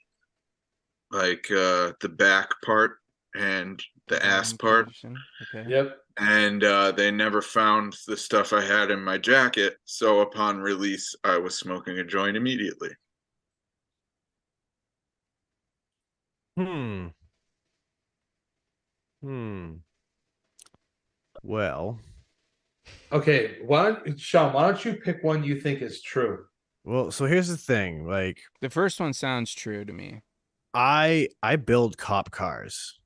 like the back part and the ass part. Position. Okay. Yep. And they never found the stuff I had in my jacket. So upon release, I was smoking a joint immediately. Well, Okay, Sean, why don't you pick one you think is true? so here's the thing. Like, The first one sounds true to me. I build cop cars.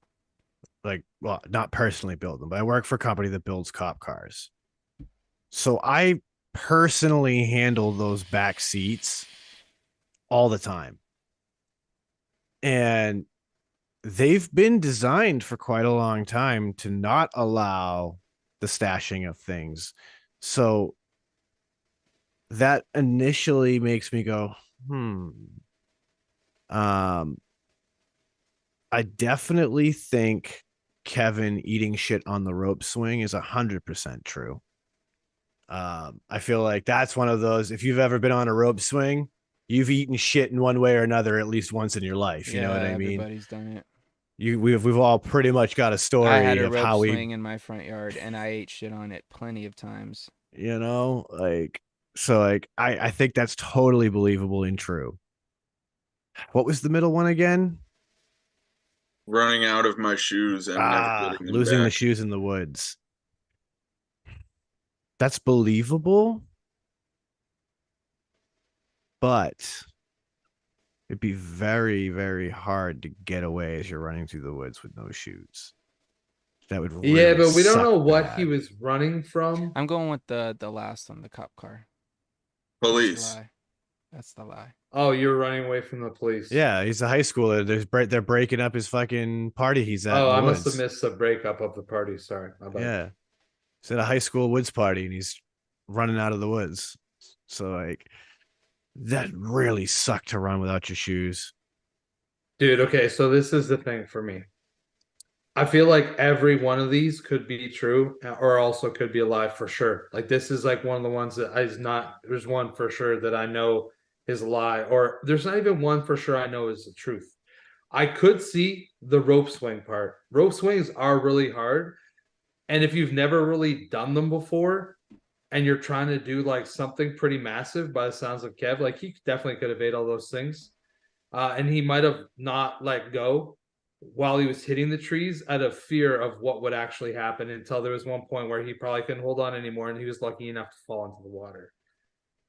Like, well, not personally build them, but I work for a company that builds cop cars. So I personally handle those back seats all the time. And they've been designed for quite a long time to not allow the stashing of things. So that initially makes me go, I definitely think Kevin eating shit on the rope swing is 100% true. I feel like that's one of those, if you've ever been on a rope swing, you've eaten shit in one way or another at least once in your life. You know what I mean? Everybody's done it. We've all pretty much got a story I had a of rope how swing in my front yard, and I ate shit on it plenty of times. you know, like, so like I think that's totally believable and true. What was the middle one again? Running out of my shoes and never getting them Losing the back. shoes in the woods. That's believable, but it'd be very, very hard to get away as you're running through the woods with no shoes. That would really Yeah, but we don't suck know what bad. he was running from. I'm going with the last one, the cop car. Police. That's the lie. Oh, you're running away from the police. Yeah, he's a high schooler. They're breaking up his fucking party he's at. Oh, in the I must have woods. missed the breakup of the party. Sorry. My bad. Yeah. He's at a high school woods party and he's running out of the woods. So like that really sucked to run without your shoes. Dude, okay, so this is the thing for me. I feel like every one of these could be true or also could be a lie for sure. Like this is like one of the ones that is not, there's one for sure that I know is a lie, or there's not even one for sure I know is the truth. I could see the rope swing part. Rope swings are really hard. And if you've never really done them before and you're trying to do like something pretty massive by the sounds of Kev, like he definitely could have ate all those things. And he might have not let go while he was hitting the trees out of fear of what would actually happen until there was one point where he probably couldn't hold on anymore and he was lucky enough to fall into the water.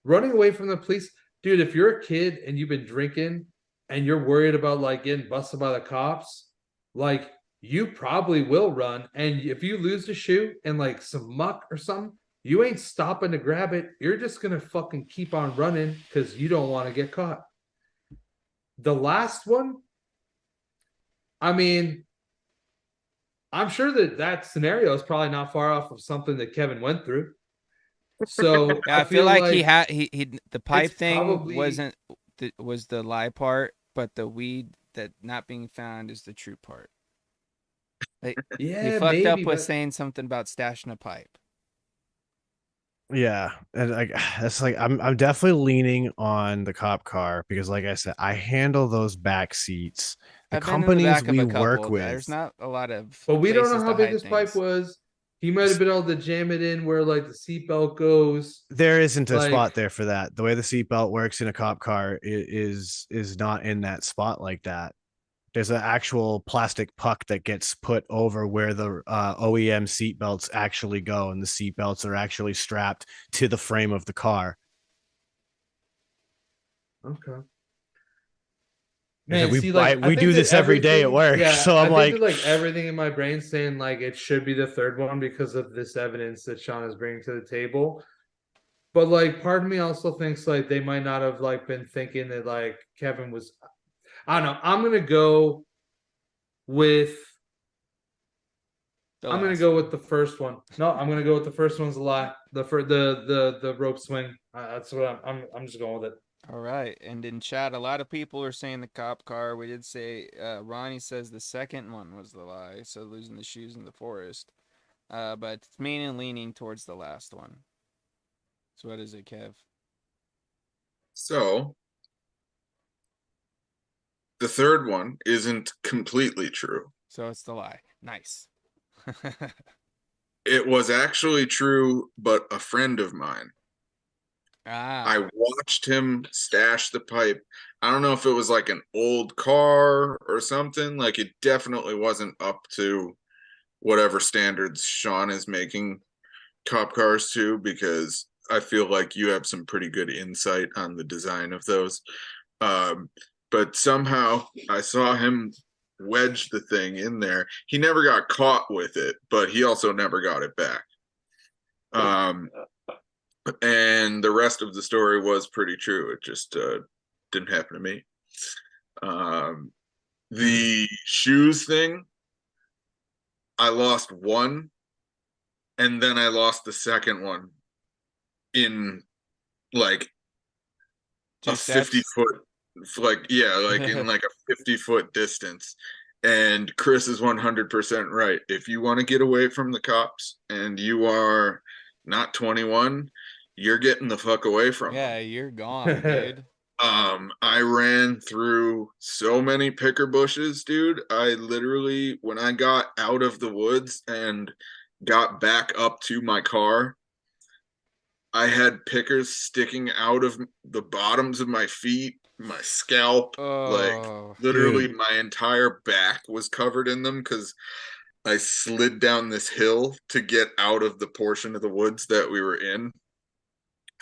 Running away from the police, dude, if you're a kid and you've been drinking and you're worried about like getting busted by the cops, like you probably will run. And if you lose a shoe and like some muck or something, you ain't stopping to grab it. You're just going to fucking keep on running because you don't want to get caught. The last one, I mean, I'm sure that scenario is probably not far off of something that Kevin went through. So Yeah, I feel like he the pipe thing was the lie part, but the weed that not being found is the true part. Like, yeah, he fucked up with saying something about stashing a pipe. Yeah, and like that's like I'm definitely leaning on the cop car because, like I said, I handle those back seats. The companies we work with, there's not a lot of. But we don't know how big this pipe was. He might have been able to jam it in where like the seatbelt goes. There isn't a spot there for that. The way the seatbelt works in a cop car is not in that spot like that. There's an actual plastic puck that gets put over where the OEM seatbelts actually go, and the seatbelts are actually strapped to the frame of the car. Okay. Man, see, like, I we think do that this every day at everything- work, Yeah, so I'm I like, think that, like, everything in my brain saying like it should be the third one because of this evidence that Sean is bringing to the table. But like, part of me also thinks like they might not have like been thinking that like Kevin was. I don't know. I'm gonna go with The I'm gonna last go one. with the first one. No, I'm gonna go with the first one's a lie. The rope swing. That's what I'm just going with it. All right. And in chat, a lot of people are saying the cop car. We did say Ronnie says the second one was the lie, so losing the shoes in the forest. But it's mainly leaning towards the last one. So what is it, Kev? So the third one isn't completely true. So it's the lie. Nice. It was actually true, but a friend of mine. I Ah. watched him stash the pipe. I don't know if it was like an old car or something. Like, it definitely wasn't up to whatever standards Sean is making cop cars to, because I feel like you have some pretty good insight on the design of those. But somehow I saw him wedge the thing in there. He never got caught with it, but he also never got it back. And the rest of the story was pretty true. It just didn't happen to me. The shoes thing, I lost one, and then I lost the second one in like a 50-foot, like, yeah, like in like a 50-foot distance. And Chris is 100% right. If you want to get away from the cops and you are not 21, you're getting the fuck away from Yeah, them. you're gone, dude. I ran through so many picker bushes, dude. I literally, when I got out of the woods and got back up to my car, I had pickers sticking out of the bottoms of my feet, my scalp, like literally dude. my entire back was covered in them because I slid down this hill to get out of the portion of the woods that we were in.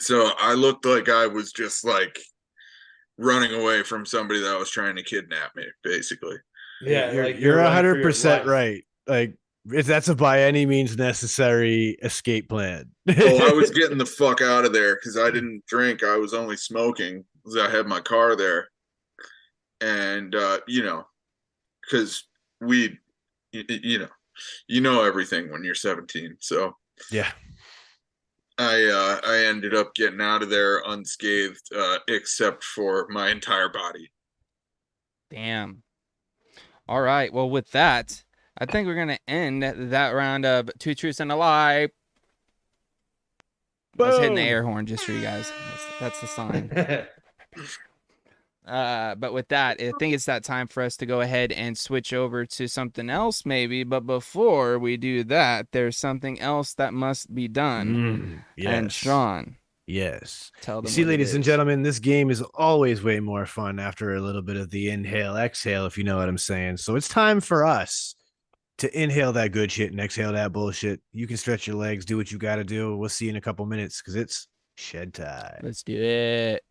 So I looked like I was just like running away from somebody that was trying to kidnap me, basically. Yeah, you're 100% right. Like, if that's a by any means necessary escape plan. Oh, I was getting the fuck out of there because I didn't drink. I was only smoking because I had my car there. And, you know, because weed, you know everything when you're 17. So yeah, I ended up getting out of there unscathed, except for my entire body. Damn. All right. Well, with that, I think we're gonna end that round of Two Truths and a Lie. I was hitting the air horn just for you guys. That's the sign. But with that, I think it's that time for us to go ahead and switch over to something else, maybe. But before we do that, there's something else that must be done. Yes. And Sean, yes. tell them. You see, what it ladies and is. gentlemen, this game is always way more fun after a little bit of the inhale, exhale, if you know what I'm saying. So it's time for us to inhale that good shit and exhale that bullshit. You can stretch your legs, do what you got to do. We'll see you in a couple minutes because it's shed time. Let's do it.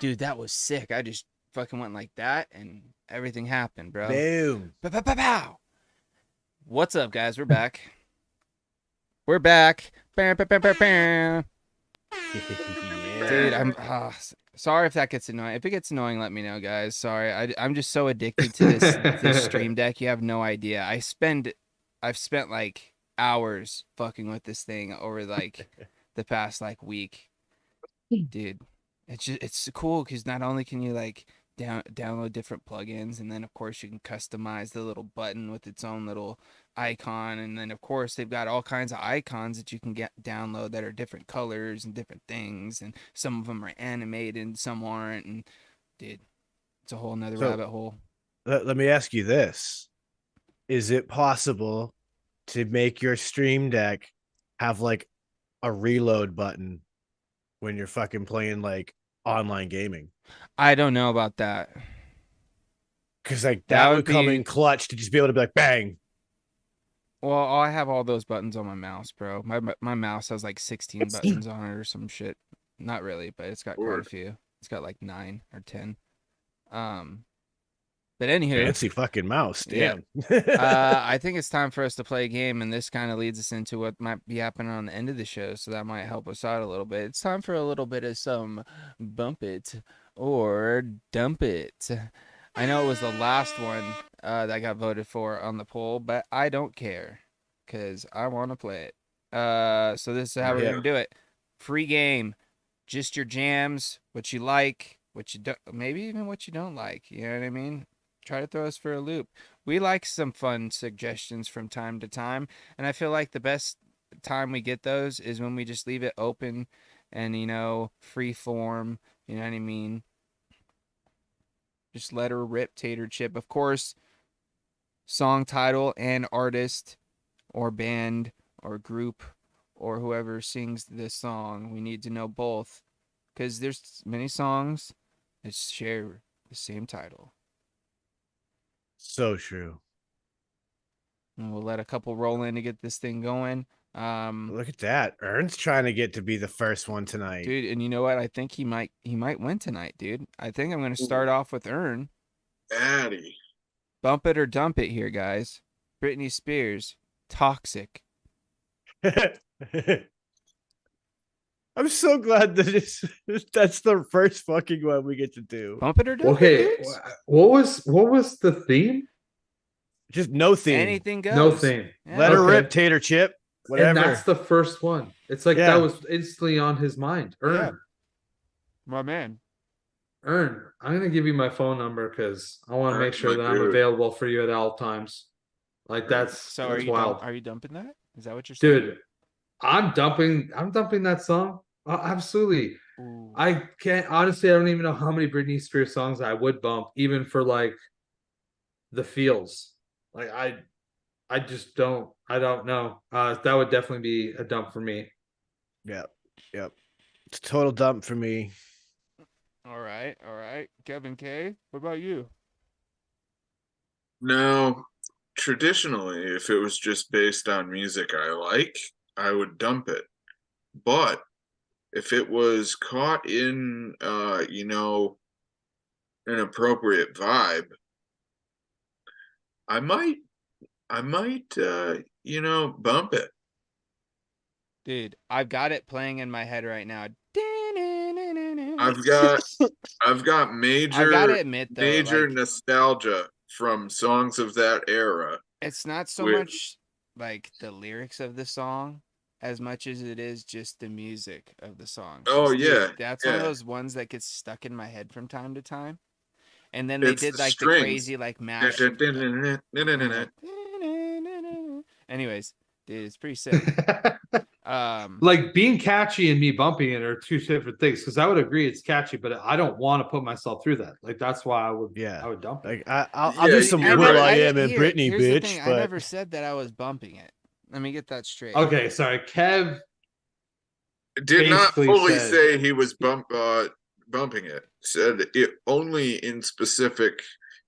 Dude, that was sick. I just fucking went like that and everything happened, bro. Boom. Pow. What's up, guys? We're back. We're back. Bam, bam, bam, bam, bam. Dude, I'm sorry if that gets annoying. If it gets annoying, let me know, guys. Sorry, I'm just so addicted to this stream deck. You have no idea. I've spent like hours fucking with this thing over like the past like week, dude. It's cool because not only can you like download different plugins, and then of course you can customize the little button with its own little icon, and then of course they've got all kinds of icons that you can download that are different colors and different things, and some of them are animated and some aren't, and dude, it's a whole nother rabbit hole. Let me ask you this. Is it possible to make your stream deck have like a reload button when you're fucking playing like online gaming? I don't know about that. Because like that would come in clutch to just be able to be like bang. Well, I have all those buttons on my mouse, bro. My mouse has like 16 buttons on it or some shit. Not really, but it's got quite a few. It's got like 9 or 10. But anywho, fancy fucking mouse. Damn. Yeah. I think it's time for us to play a game, and this kind of leads us into what might be happening on the end of the show, so that might help us out a little bit. It's time for a little bit of some bump it or dump it. I know it was the last one that got voted for on the poll, but I don't care because I want to play it. So this is how we're going to do it. Free game. Just your jams, what you like, what you don't, maybe even what you don't like. You know what I mean? Try to throw us for a loop. We like some fun suggestions from time to time, and I feel like the best time we get those is when we just leave it open and, you know, free form. You know what I mean? Just let her rip, tater chip. Of course, song title and artist or band or group or whoever sings this song. We need to know both because there's many songs that share the same title. So true. And we'll let a couple roll in to get this thing going. Look at that. Ern's trying to get to be the first one tonight. Dude, and you know what? I think he might win tonight, dude. I think I'm going to start off with Ern. Addy. Bump it or dump it here, guys. Britney Spears, Toxic. I'm so glad that that's the first fucking one we get to do. Bump it or dump it. Okay, what was the theme? Just no theme. Anything goes. No theme. Yeah. Let her rip, tater chip. Whatever. And that's the first one. It's like that was instantly on his mind. Ern. My man. Ern, I'm gonna give you my phone number because I want to make sure that I'm dude. available for you at all times. Like that's So that's are you wild. are you dumping that? Is that what you're saying? Dude, I'm dumping that song. Absolutely. Ooh. I can't honestly, I don't even know how many Britney Spears songs I would bump, even for like the feels. Like I just don't know. That would definitely be a dump for me. Yep. It's a total dump for me. All right. Kevin K, what about you? No, traditionally, if it was just based on music I like, I would dump it. But if it was caught in, an appropriate vibe, I might, bump it. Dude, I've got it playing in my head right now. I've got major, I gotta admit, though, major like, nostalgia from songs of that era. It's not so much like the lyrics of the song as much as it is just the music of the song. Oh, yeah. That's one of those ones that gets stuck in my head from time to time. And then they did like the crazy like mash. Anyways, dude, it's pretty sick. Like being catchy and me bumping it are two different things, because I would agree it's catchy, but I don't want to put myself through that. Like that's why I would dump it. Like I'll do some Will.i.am and Britney, bitch. But I never said that I was bumping it. Let me get that straight. Okay, sorry. Kev did not fully say he was bumping it. Said it only in specific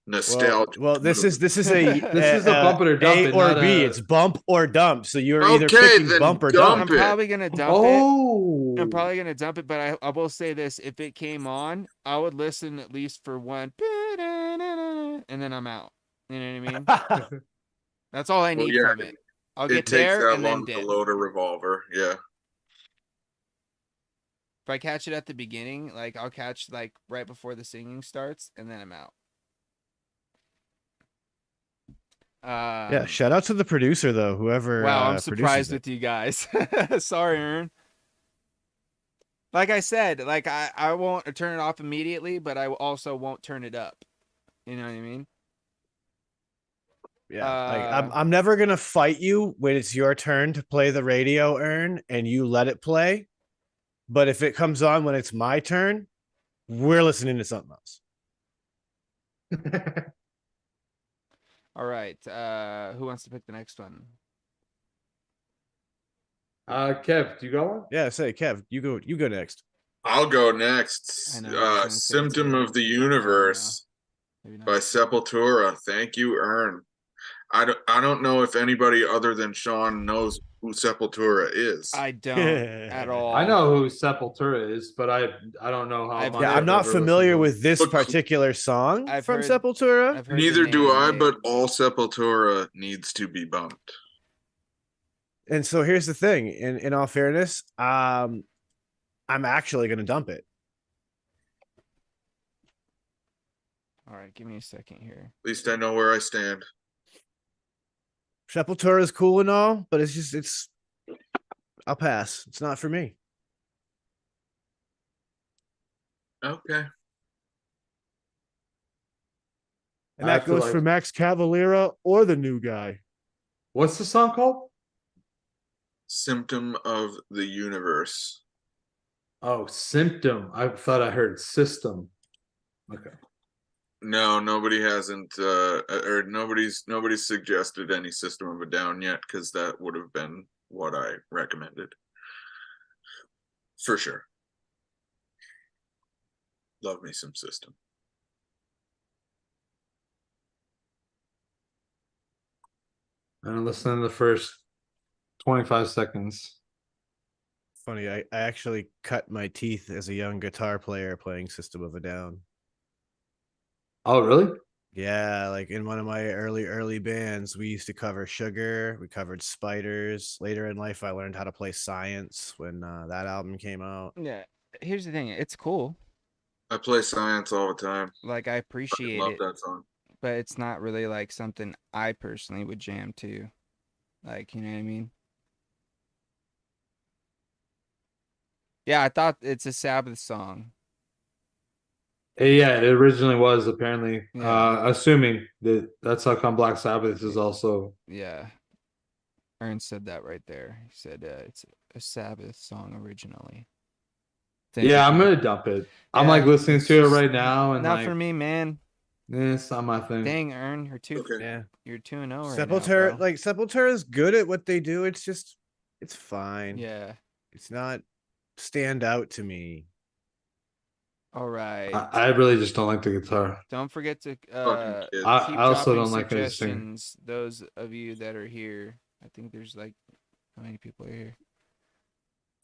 nostalgia. Well, this is a This is a bump it or dump A it, or not B. a- It's bump or dump. So you're either Okay, picking then bump or dump dump. I'm it. probably gonna dump it. Oh, I'm probably gonna dump it, but I will say this: if it came on, I would listen at least for one, and then I'm out. You know what I mean? That's all I Well, need yeah, from it. I'll It get takes there that and then long to dip. load a revolver. Yeah. If I catch it at the beginning, like I'll catch like right before the singing starts, and then I'm out. Yeah, shout out to the producer though, whoever. Wow, I'm produces surprised it. with you guys. Sorry, Ern. Like I said, like I won't turn it off immediately, but I also won't turn it up. You know what I mean? Yeah, like I'm never gonna fight you when it's your turn to play the radio, Ern, and you let it play. But if it comes on when it's my turn, we're listening to something else. All right. Who wants to pick the next one? Kev, do you got one? Yeah, say Kev, you go next. I'll go next. I know, I was gonna say Symptom too. of the Universe Maybe not. by Sepultura. Thank you, Ern. I don't know if anybody other than Sean knows who Sepultura is. I don't at all. I know who Sepultura is, but I don't know how. I've much Yeah, heard- I'm not ever familiar listened with this Look, particular song I've from heard- Sepultura. I've heard the Neither do name. I, but all Sepultura needs to be bumped. And so here's the thing. In all fairness, I'm actually gonna dump it. All right, give me a second here. At least I know where I stand. Sepultura is cool and all, but it's I'll pass. It's not for me. Okay. And I that feel goes like- for Max Cavalera or the new guy. What's the song called? Symptom of the Universe. Oh, Symptom. I thought I heard System. Okay. No, nobody hasn't or nobody's suggested any System of a Down yet, because that would have been what I recommended. For sure. Love me some System. And listen to the first 25 seconds. Funny, I actually cut my teeth as a young guitar player playing System of a Down. Oh, really? Yeah, like in one of my early bands, we used to cover Sugar. We covered Spiders. Later in life, I learned how to play Science when that album came out. Yeah. Here's the thing. It's cool. I play Science all the time. Like I I appreciate love it, that song. but it's not really like something I personally would jam to. Like, you know what I mean? Yeah, I thought it's a Sabbath song. Yeah, it originally was apparently. Yeah. Assuming that's how come Black Sabbath is also. Yeah. Ern said that right there. He said it's a Sabbath song originally. Thank Yeah, you I'm for gonna dump it. I'm Yeah, like listening it's to it just right now, and not like, for me, man. it's not my thing. Dang, Ern, you're two. Okay. Yeah, You're 2-0 right Sepultura, now, bro. like Sepultura is good at what they do. It's just, it's fine. Yeah. It's not stand out to me. All right. I really just don't like the guitar. Don't forget to Fucking kids. I keep also dropping don't like her singer. suggestions. Those of you that are here, I think there's like how many people are here?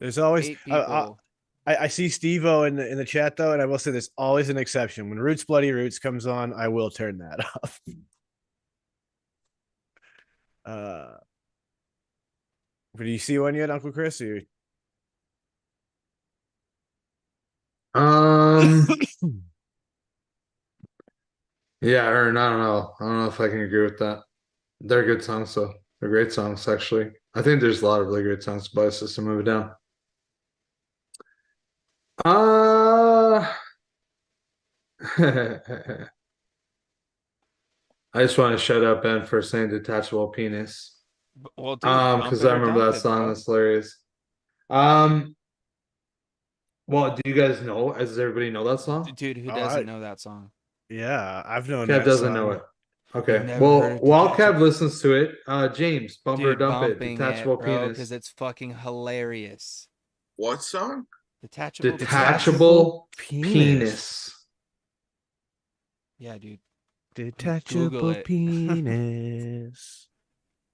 There's always 8 people. I see Steve-O in the chat though, and I will say there's always an exception. When Roots Bloody Roots comes on, I will turn that off. But do you see one yet, Uncle Chris? Or... Yeah, Aaron, I don't know. I don't know if I can agree with that. They're good songs, though. They're great songs, actually. I think there's a lot of really great songs by System of a Down. I just want to shout out Ben for saying detachable penis. Well, dude, bump Because it I or remember dump that it, song. bro. That's hilarious. Well, do you guys know? Does everybody know that song? Dude, who Oh, doesn't I- know that song? Yeah, I've known Kev that doesn't song. know it. Okay. never Well, heard of while Detachable- Kev listens to it, James, bump or Dude, dump it. bumping Detachable it, bro, penis. because it's fucking hilarious. What song? Detachable. Detachable Penis. penis. Yeah, dude. Detachable it. penis.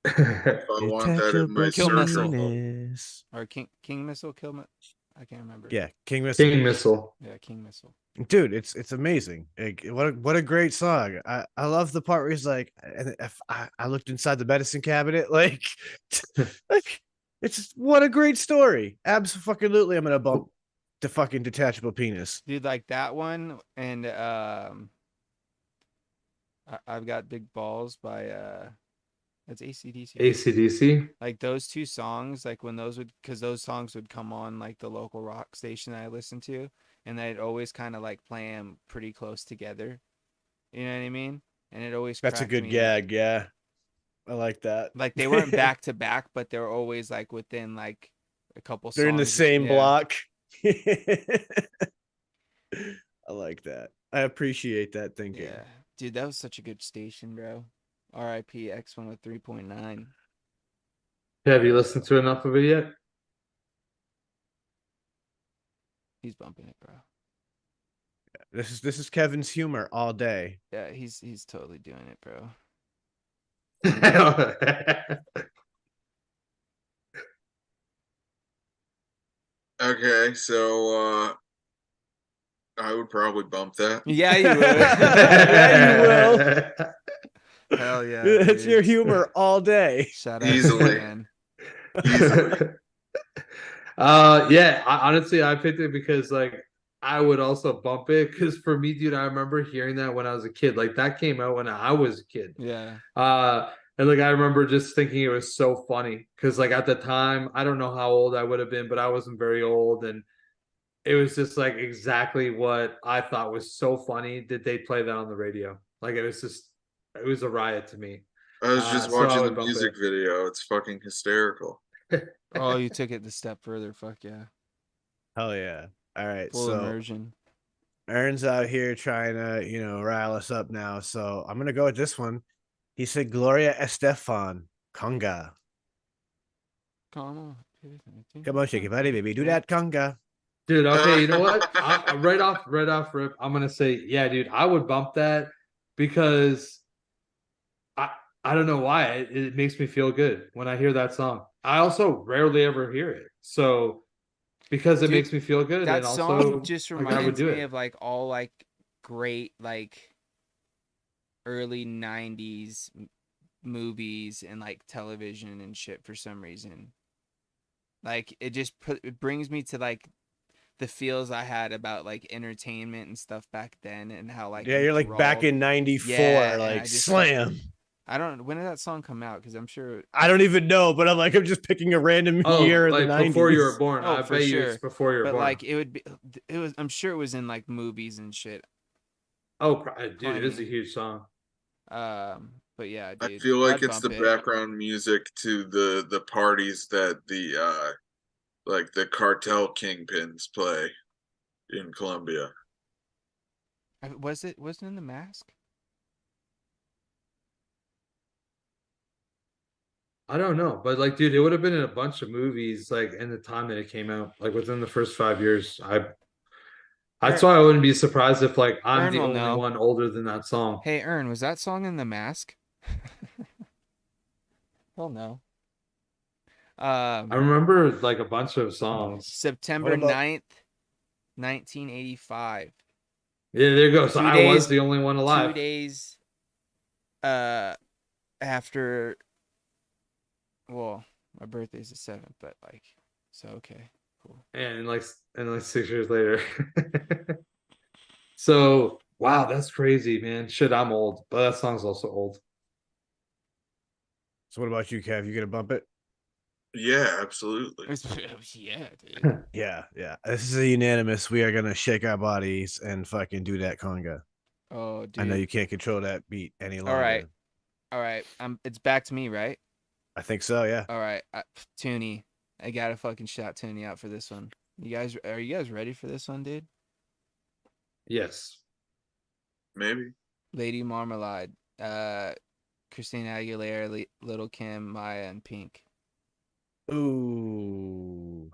I want that in my Kill circle. missile. Penis. Or King Missile, I can't remember. Yeah, King Missile. King Missile. Yeah, King Missile. Dude, it's amazing. Like, what a great song. I love the part where he's like, and if I looked inside the medicine cabinet, like, like it's what a great story. Absolutely, I'm gonna bump the fucking detachable penis. Dude, like that one, and I've got big balls by that's AC/DC. AC/DC. Like those two songs, like when because those songs would come on like the local rock station that I listened to, and they'd always kind of like play them pretty close together. You know what I mean? And it always That's a cracked good me up. gag. Yeah, I like that. Like they weren't back to back, but they were always like within like a couple. They're in the songs. same Yeah. block. I like that. I appreciate that thinking. Yeah, dude, that was such a good station, bro. R.I.P. X103.9. Have you listened to enough of it yet? He's bumping it, bro. This is Kevin's humor all day. Yeah, he's totally doing it, bro. Okay, so I would probably bump that. Yeah, you would. Yeah, you will. Hell yeah, It's dude. your humor all day. Shout out Easily. to man. Yeah, honestly, I picked it because like I would also bump it because for me, dude, I remember hearing that when I was a kid. Like that came out when I was a kid. Yeah. And like I remember just thinking it was so funny because like at the time, I don't know how old I would have been, but I wasn't very old, and it was just like exactly what I thought was so funny that they play that on the radio. Like it was a riot to me. I was just So I watching would the bump music it. video. It's fucking hysterical. Oh, you took it the step further. Fuck yeah. Hell yeah. All right. Full so immersion. Aaron's out here trying to, rile us up now. So I'm gonna go with this one. He said Gloria Estefan, conga. Come on. Come on, shake your body, baby. Do that conga. Dude, okay, you know what? Right off rip, I'm gonna say, yeah, dude, I would bump that because I don't know why it makes me feel good when I hear that song. I also rarely ever hear it, so because it Dude, makes me feel good, That and song also just like, I would reminds do me it. of like all like great like early 90s movies and like television and shit for some reason. Like it brings me to like the feels I had about like entertainment and stuff back then, and how like Yeah, you're like back in '94, Yeah, and like I just, slam. I don't, when did that song come out? Because I'm sure I don't even know, but I'm just picking a random Oh, year of the like 90s. before you were born. Oh, I for bet you sure. it's before you were but born. like it was, I'm sure it was in like movies and shit. Oh, dude, it is a Plenty. huge song. But yeah, dude, I feel like I'd it's the bump it. background music to the parties that the like the cartel kingpins play in Colombia. Wasn't in The Mask? I don't know, but like, dude, it would have been in a bunch of movies like in the time that it came out, like within the first 5 years. That's why I wouldn't be surprised if like I'm Ern the will only know. one older than that song. Hey, Ern, was that song in The Mask? Hell no. I remember like a bunch of songs. September 9th, 1985. Yeah, there you go. So 2 I was days- the only one alive. 2 days after, well, my birthday's the 7th, but like, so okay, cool. And like 6 years later. So wow, that's crazy, man. Shit, I'm old, but that song's also old. So what about you, Kev? You gonna bump it? Yeah, absolutely. Yeah, dude. Yeah. This is a unanimous. We are gonna shake our bodies and fucking do that conga. Oh, dude. I know you can't control that beat any longer. All right. It's back to me, right? I think so. Yeah. All right, Toonie, I gotta fucking shout Toonie out for this one. Are you guys ready for this one, dude? Yes. Maybe. Lady Marmalade, Christina Aguilera, Little Kim, Maya, and Pink. Ooh.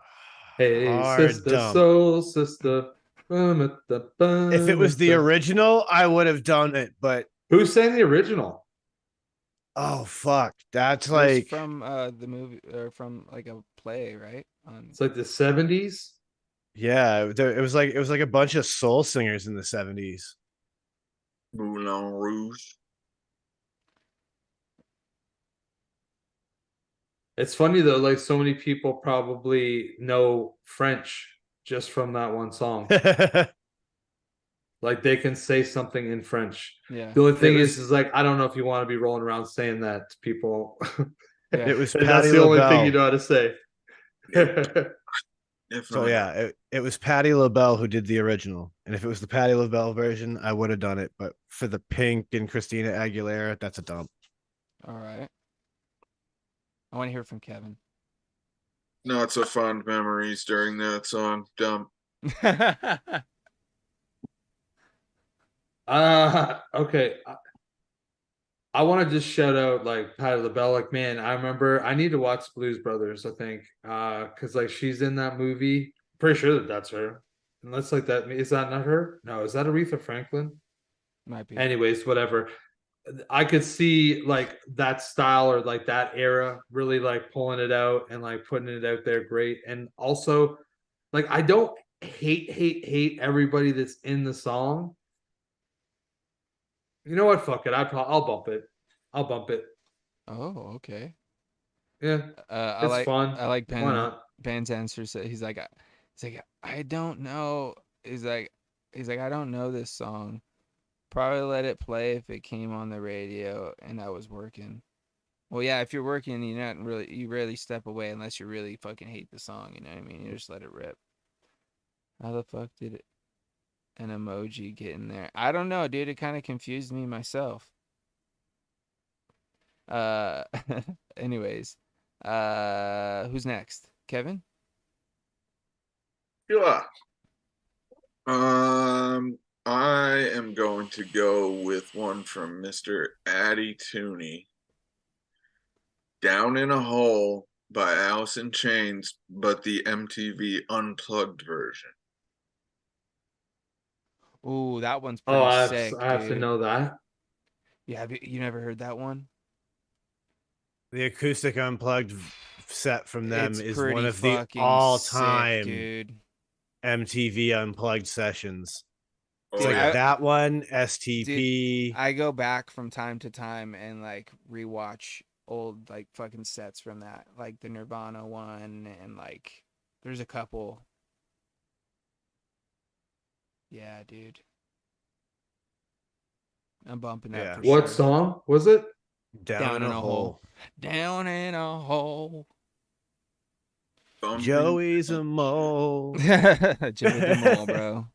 Hey, Hard sister, dump. soul sister. If it was the original, I would have done it, but Who sang the original? Oh fuck, that's It was like from the movie or from like a play, right? On It's like the 70s. yeah, it was like a bunch of soul singers in the 70s. Moulin Rouge. It's funny though, like so many people probably know French just from that one song. Like they can say something in French. yeah. The only thing was- is like I don't know if you want to be rolling around saying that to people. Yeah. It was And Patti that's the only thing you LaBelle. know how to say. So Definitely yeah, not. it was Patti LaBelle who did the original. And if it was the Patti LaBelle version, I would have done it. But for the Pink and Christina Aguilera, that's a dump. All right. I want to hear from Kevin. Not so fond memories during that song. Dumb. Okay. I want to just shout out like Patti LaBelle. Like, man, I remember I need to watch Blues Brothers, I think. Because like she's in that movie. Pretty sure that that's her. Unless like that is that not her? No, is that Aretha Franklin? Might be. Anyways, whatever. I could see like that style or like that era really like pulling it out and like putting it out there great. And also, like I don't hate everybody that's in the song. You know what? Fuck it. I'll bump it. I'll bump it. Oh, okay. Yeah, I it's like fun. I like Why not? Ben's answer. So he's like I don't know. He's like I don't know this song. Probably let it play if it came on the radio and I was working. Well, yeah, if you're working, you rarely step away unless you really fucking hate the song. You know what I mean? You just let it rip. How the fuck did an emoji get in there? I don't know, dude. It kind of confused me myself. Uh, anyways, who's next? Kevin? Yeah. I am going to go with one from Mr. Addy Tooney. Down in a Hole by Alice in Chains, but the MTV unplugged version. Ooh, that one's Oh, pretty sick, I have to dude. know that. Yeah, you never heard that one? The acoustic unplugged set from them It's is one pretty of the fucking sick, all-time dude. MTV unplugged sessions. Oh, It's like yeah. that one, Dude, STP. I go back from time to time and like rewatch old like fucking sets from that, like the Nirvana one, and like there's a couple. Yeah, dude, I'm bumping that Yeah. for What sure. song was it? Down in a hole. Down in a hole. Joey's a mole. Joey the Mole, bro.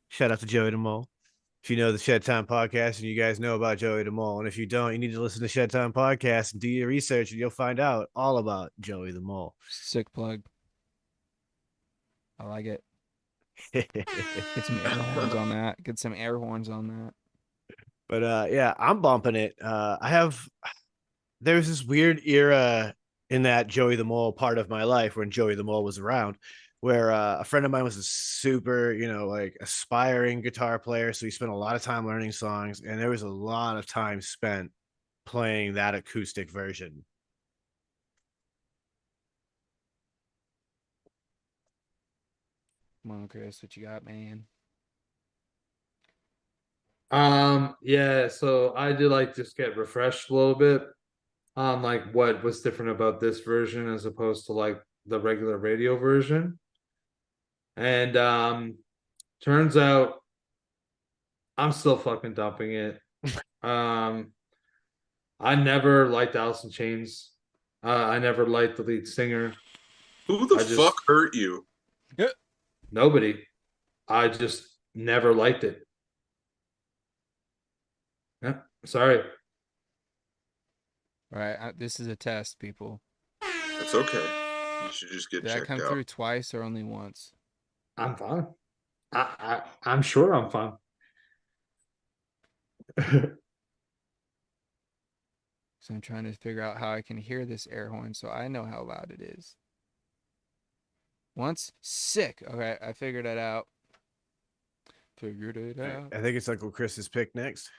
Shout out to Joey the Mole. If you know the Shed Time podcast and you guys know about Joey the Mole, and if you don't, you need to listen to Shed Time podcast and do your research, and you'll find out all about Joey the Mole. Sick plug. I like it. Get some air horns on that. Get some air horns on that. But yeah, I'm bumping it. There's this weird era in that Joey the Mole part of my life when Joey the Mole was around, where a friend of mine was a super, like aspiring guitar player. So he spent a lot of time learning songs, and there was a lot of time spent playing that acoustic version. Come on, Chris, what you got, man? Yeah, so I did like just get refreshed a little bit on like what was different about this version as opposed to like the regular radio version. And turns out I'm still fucking dumping it. Um I never liked Alice in Chains. I never liked the lead singer. Who the I just fuck hurt you? nobody. I just never liked it. Yeah, sorry. All right, this is a test, people. It's okay. You should just get Did I checked come out. through twice or only once? I'm fine. I'm sure I'm fine. So I'm trying to figure out how I can hear this air horn so I know how loud it is. Once? Sick. Okay, I figured it out. Figured it out. I think it's Uncle Chris's pick next.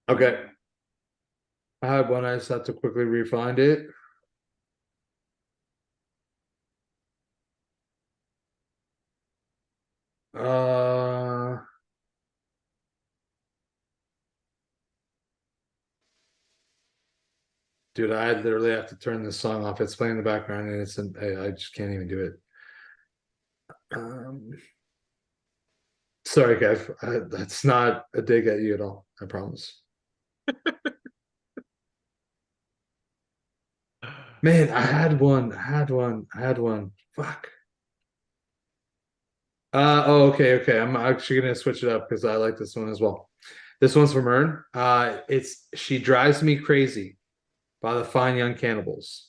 Okay. I had one. I just have to quickly refind it. Dude, I literally have to turn this song off. It's playing in the background, and I just can't even do it. Sorry, Kev. That's not a dig at you at all. I promise. Man, I had one. Fuck. Okay. I'm actually gonna switch it up because I like this one as well. This one's from Ern. It's "She Drives Me Crazy" by the Fine Young Cannibals.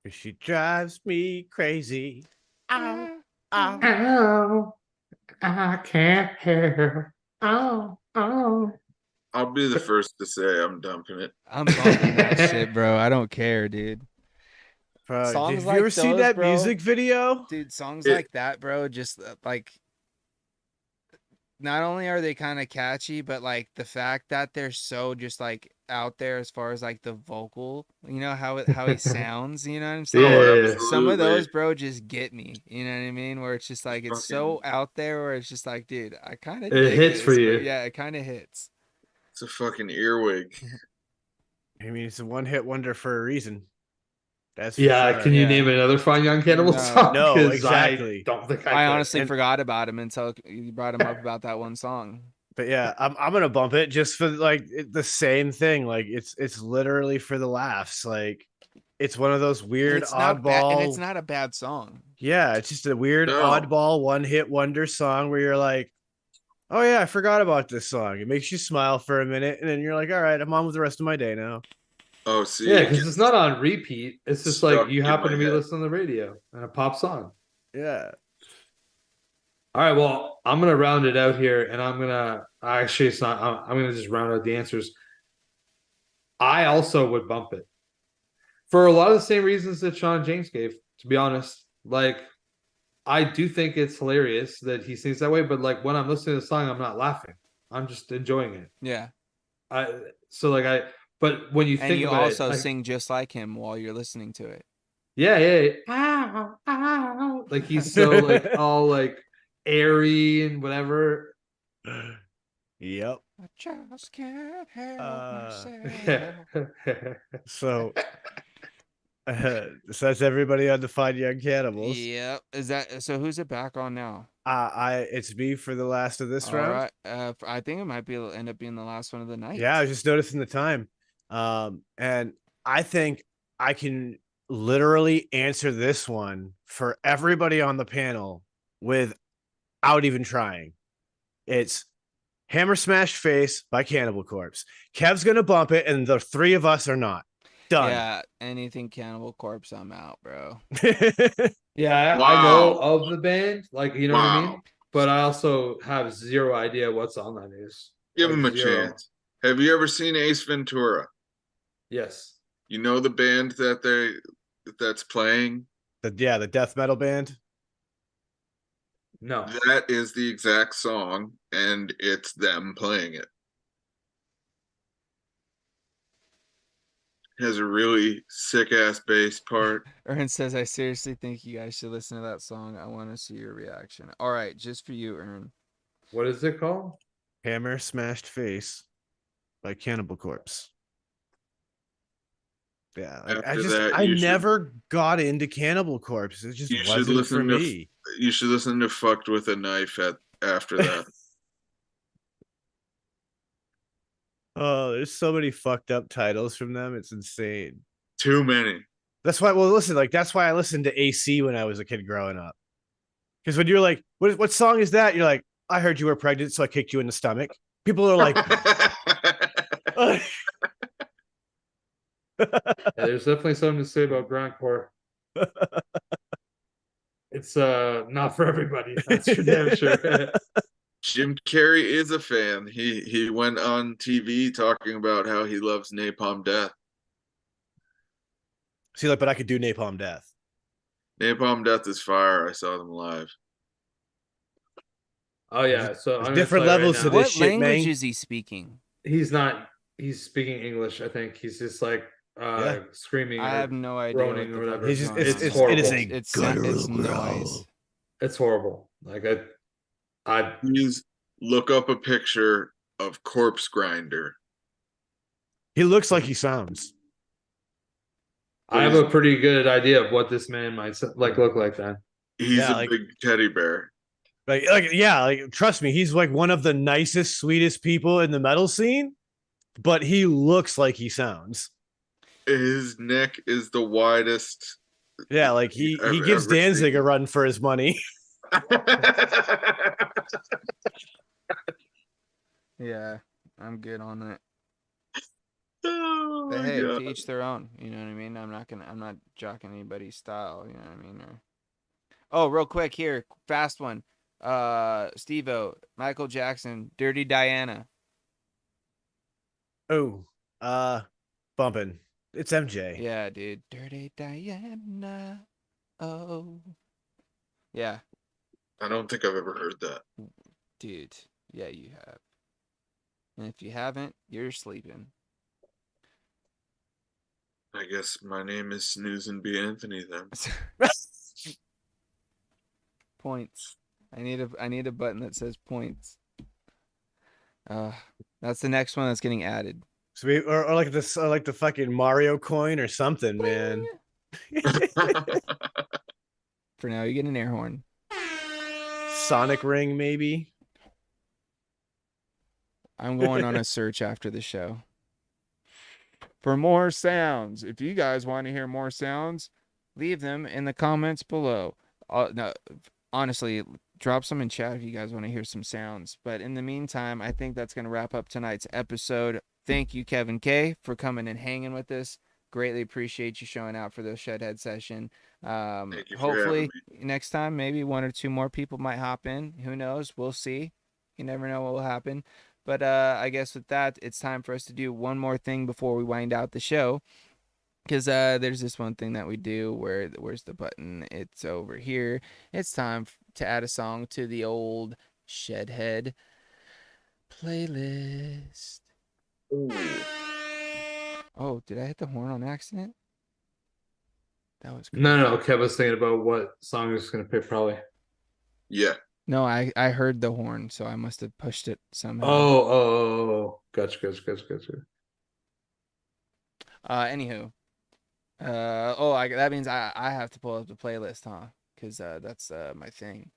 She drives me crazy. Ow, ow. Ow, I can't hear. Oh. I'll be the first to say I'm dumping it. I'm bumping that shit, bro. I don't care, dude. Bro, Songs did you like ever see those, that bro? music video? Dude, songs It- like that, bro, just like not only are they kind of catchy, but like the fact that they're so just like out there as far as like the vocal, you know, how he sounds, you know what I'm saying? Yeah. Some of those, Absolutely. bro, just get me. You know what I mean? Where it's just like it's so out there where it's just like, dude, I kind of It dig hits for this, you. bro. Yeah, it kind of hits. It's a fucking earwig. I mean, it's a one-hit wonder for a reason. That's for Yeah, sure. can you Yeah. name another Fine Young Cannibal No. song? No, 'Cause exactly. I don't think I could. honestly And- forgot about him until you brought him up about that one song. But yeah, I'm gonna bump it just for like the same thing. Like it's literally for the laughs. Like it's one of those weird It's not bad, and it's oddball. not a bad song. Yeah, it's just a weird No. oddball one-hit wonder song where you're like, oh yeah, I forgot about this song. It makes you smile for a minute, and then you're like, all right, I'm on with the rest of my day now. Oh, see, Yeah, it because gets it's not on repeat. It's just stuck like you in happen my to be head. listening to the radio and it pops on. Yeah. All right, well, I'm gonna round it out here, and actually it's not. I'm gonna just round out the answers. I also would bump it for a lot of the same reasons that Sean James gave. To be honest, like I do think it's hilarious that he sings that way, but like when I'm listening to the song, I'm not laughing. I'm just enjoying it. Yeah. But when you And think you about also it, like, sing just like him while you're listening to it. yeah. Ow, ow. Like he's so like all like airy and whatever. Yep. I just can't help myself. So so that's everybody on the Fine Young Cannibals. Yep. Is that so? Who's it back on now? It's me for the last of this All round. right. I think it might end up being the last one of the night. Yeah, I was just noticing the time. And I think I can literally answer this one for everybody on the panel without even trying. It's Hammer Smash Face by Cannibal Corpse. Kev's gonna bump it, and the three of us are not. Done. Yeah. Anything Cannibal Corpse, I'm out, bro. Yeah, I know of the band, like you know what I mean, but I also have zero idea what song that is. Give Like, him a zero. chance. Have you ever seen Ace Ventura? Yes. You know the band that's playing? the death metal band. No. That is the exact song, and it's them playing it. Has a really sick ass bass part. Ern says, I seriously think you guys should listen to that song. I want to see your reaction. All right, just for you, Ern. What is it called? Hammer Smashed Face by Cannibal Corpse. Yeah, I never got into Cannibal Corpse. It just wasn't for me. You should listen to Fucked with a Knife after that. Oh, there's so many fucked up titles from them. It's insane. Too many. That's why, well, listen, like that's why I listened to AC when I was a kid growing up. Because when you're like, what song is that? You're like, I heard you were pregnant, so I kicked you in the stomach. People are like, There's definitely something to say about grindcore. It's not for everybody. That's for damn sure. Jim Carrey is a fan. He went on TV talking about how he loves Napalm Death. See, like, but I could do Napalm Death. Napalm Death is fire. I saw them live. Oh yeah, so There's I'm gonna different tell you right levels to now. this What shit, language man. is he speaking? He's not. He's speaking English. I think he's just like Yeah. screaming I or have no idea groaning what or the fuck whatever. He's is just going on. It's there. it is horrible. a It's guttural noise. growl. It's horrible. Like I Please look up a picture of Corpse Grinder. He looks like he sounds. I have a pretty good idea of what this man might look like. Then He's Yeah, a like- big teddy bear. Like trust me, he's like one of the nicest, sweetest people in the metal scene, but he looks like he sounds. His neck is the widest. Yeah, like he I've gives ever Danzig seen. a run for his money. Yeah, I'm good on that. Oh But my hey, God. to each their own. You know what I mean? I'm not jocking anybody's style. You know what I mean? Oh, real quick here, fast one. Steve-O, Michael Jackson, Dirty Diana. Oh, bumping. It's MJ. Yeah, dude. Dirty Diana. Oh. Yeah, I don't think I've ever heard that. dude. Yeah, you have. And if you haven't, you're sleeping. I guess my name is Snooze and B. Anthony then. Points. I need a button that says points. That's the next one that's getting added. So or like this, or like the fucking Mario coin or something, man. For now, you get an air horn. Sonic ring, maybe. I'm going on a search after the show for more sounds. If you guys want to hear more sounds, leave them in the comments below. No, honestly, drop some in chat if you guys want to hear some sounds. But in the meantime, I think that's going to wrap up tonight's episode. Thank you, Kevin K, for coming and hanging with us. Greatly appreciate you showing out for the Shedhead session. Thank you for Hopefully having next time, maybe one or two more people might hop in. Who knows? We'll see. You never know what will happen. But I guess with that, it's time for us to do one more thing before we wind out the show. Because there's this one thing that we do where's the button? It's over here. It's time to add a song to the old Shedhead playlist. Ooh. Oh, did I hit the horn on accident? That was crazy. no. Kev was thinking about what song he was gonna pick probably. Yeah. No, I heard the horn, so I must have pushed it somehow. Oh, gotcha. Anywho, that means I have to pull up the playlist, huh? Because that's my thing.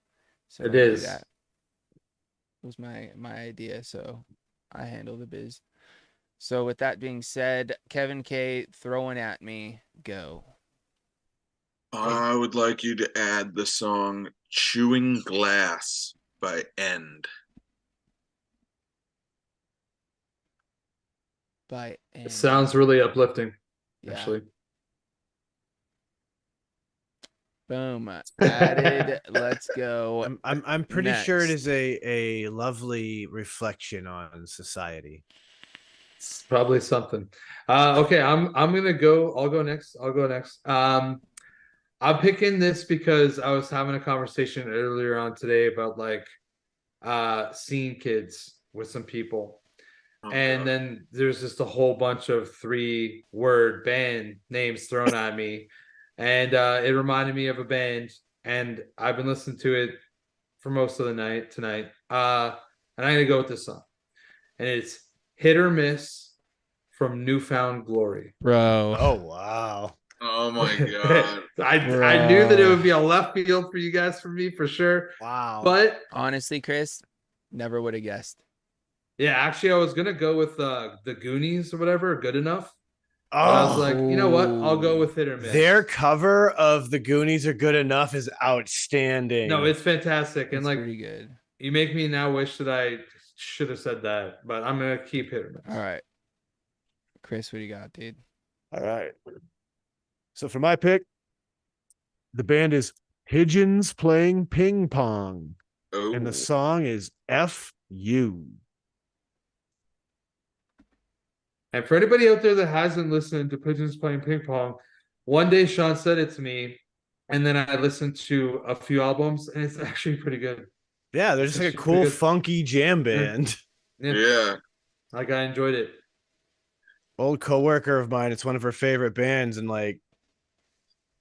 So It let me do is. that. It was my idea, so I handle the biz. So with that being said, Kevin K, throwing at me, go. I would like you to add the song Chewing Glass by End. By It End. sounds really uplifting, Yeah. actually. Boom. Added. Let's go. I'm pretty sure it Next. is a lovely reflection on society. It's probably something. Okay, I'm gonna go. I'll go next. I'm picking this because I was having a conversation earlier on today about like seeing kids with some people. Oh, And God. then there's just a whole bunch of 3-word band names thrown at me. And it reminded me of a band, and I've been listening to it for most of the night tonight. And I'm gonna go with this song. And it's Hit or Miss from Newfound Glory. Bro. Oh wow. Oh my God. I knew that it would be a left field for you guys, for me, for sure. Wow. But Honestly, Chris, never would have guessed. yeah, actually, I was gonna go with the Goonies or whatever, Good Enough. But I was like, you know what? I'll go with Hit or Miss. Their cover of the Goonies Are Good Enough is outstanding. No, it's fantastic. And It's like, pretty good. you make me now wish that I should have said that, but I'm gonna keep Hit or Miss. All right. Chris, what do you got, dude? All right. So for my pick, the band is Pigeons Playing Ping Pong, Oh. and the song is F.U. And for anybody out there that hasn't listened to Pigeons Playing Ping Pong, one day Sean said it to me, and then I listened to a few albums, and it's actually pretty good. Yeah, they're just like a It's cool, good. funky jam band. Yeah. Like I enjoyed it. Old coworker of mine, it's one of her favorite bands, and like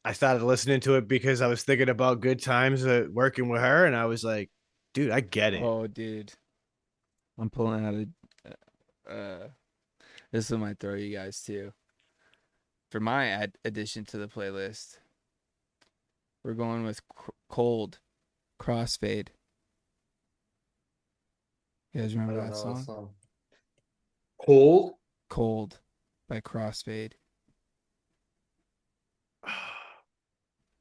I started listening to it because I was thinking about good times working with her, and I was like, dude, I get it. Oh, dude. I'm pulling out this one might throw you guys too. For my addition to the playlist, we're going with Cold Crossfade. You guys I remember don't that know song? that song. Cold. Cold by Crossfade.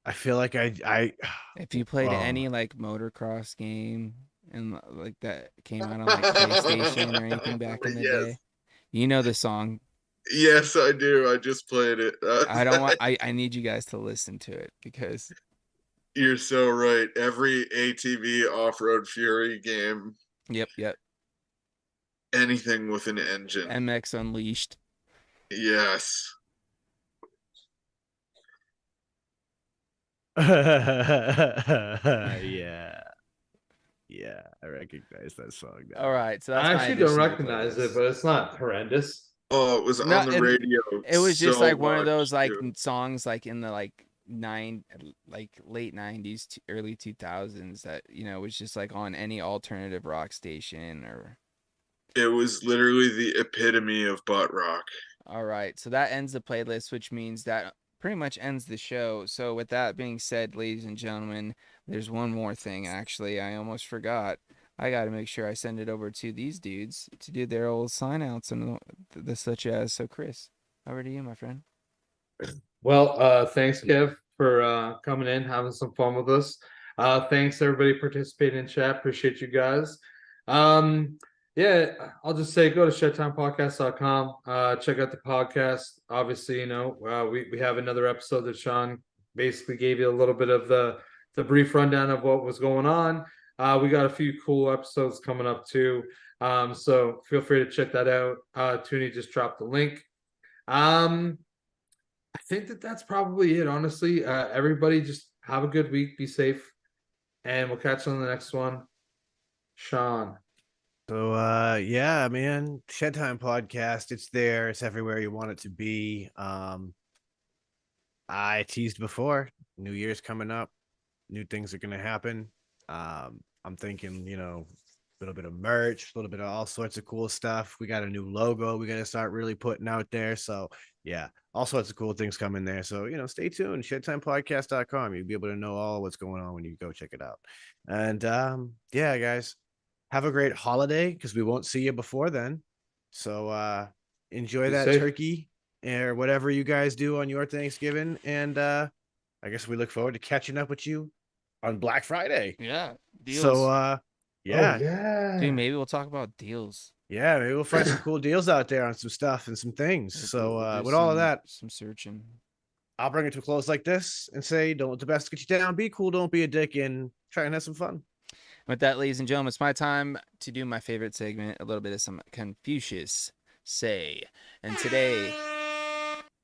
I feel like I If you played Oh. any like motocross game and like that came out on like PlayStation or anything back in the Yes. day, you know the song. Yes, I do. I just played it. I don't want. I need you guys to listen to it because You're so right. Every ATV off-road Fury game, yep, anything with an engine. MX Unleashed. Yes. yeah. Yeah, I recognize that song now. All right, so that's I my actually don't addition to the recognize it, playlist. but it's not horrendous. Oh, it was No, on the radio. It was just so like one of much, those like dude. songs like in the like late 90s to early 2000s that was just like on any alternative rock station or. It was literally the epitome of butt rock. All right, so that ends the playlist, which means that pretty much ends the show. So with that being said, ladies and gentlemen, there's one more thing. Actually, I almost forgot. I got to make sure I send it over to these dudes to do their old sign outs and the such as. So Chris, over to you, my friend. Well, thanks, Kev, for coming in, having some fun with us. Thanks everybody participating in chat. Appreciate you guys. Yeah, I'll just say go to shedtimepodcast.com. Check out the podcast. Obviously, we have another episode that Sean basically gave you a little bit of the brief rundown of what was going on. We got a few cool episodes coming up too. So feel free to check that out. Toonie just dropped the link. I think that's probably it, honestly. Everybody just have a good week, be safe, and we'll catch you on the next one. Sean. So yeah, man, Shed Time Podcast, it's there, it's everywhere you want it to be. I teased before, New Year's coming up, new things are gonna happen. I'm thinking, a little bit of merch, a little bit of all sorts of cool stuff. We got a new logo we got to start really putting out there. So yeah, all sorts of cool things coming there. So stay tuned. Shedtimepodcast.com. You'll be able to know all what's going on when you go check it out. And yeah, guys, have a great holiday because we won't see you before then. So enjoy Be that safe. turkey or whatever you guys do on your Thanksgiving. And I guess we look forward to catching up with you on Black Friday. Yeah, deals. So yeah. Oh, yeah. Dude, maybe we'll talk about deals. Yeah, maybe we'll find some cool deals out there on some stuff and some things. So with all of that, some searching. I'll bring it to a close like this and say, don't let the best get you down. Be cool, don't be a dick, and try and have some fun. With that, ladies and gentlemen, it's my time to do my favorite segment, a little bit of some Confucius Say. And today,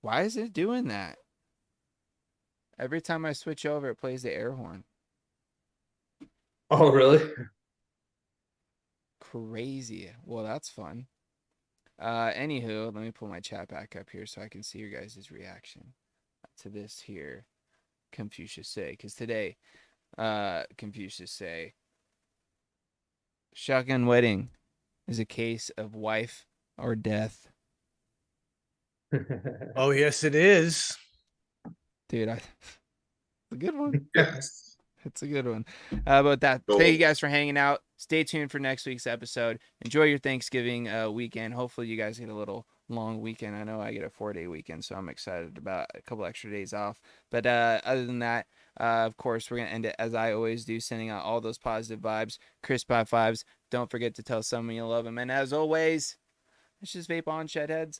why is it doing that? Every time I switch over, it plays the air horn. Oh, really? Crazy. Well, that's fun. Anywho, let me pull my chat back up here so I can see your guys' reaction to this here Confucius Say. Because today, Confucius Say, shotgun wedding is a case of wife or death. Oh, yes, it is. Dude, it's a good one. Yes. It's a good one. But that, thank you guys for hanging out. Stay tuned for next week's episode. Enjoy your Thanksgiving weekend. Hopefully you guys get a little long weekend. I know I get a 4-day weekend, so I'm excited about a couple extra days off. But other than that, of course, we're going to end it as I always do, sending out all those positive vibes, crisp high fives. Don't forget to tell someone you love them. And as always, let's just vape on, Shedheads.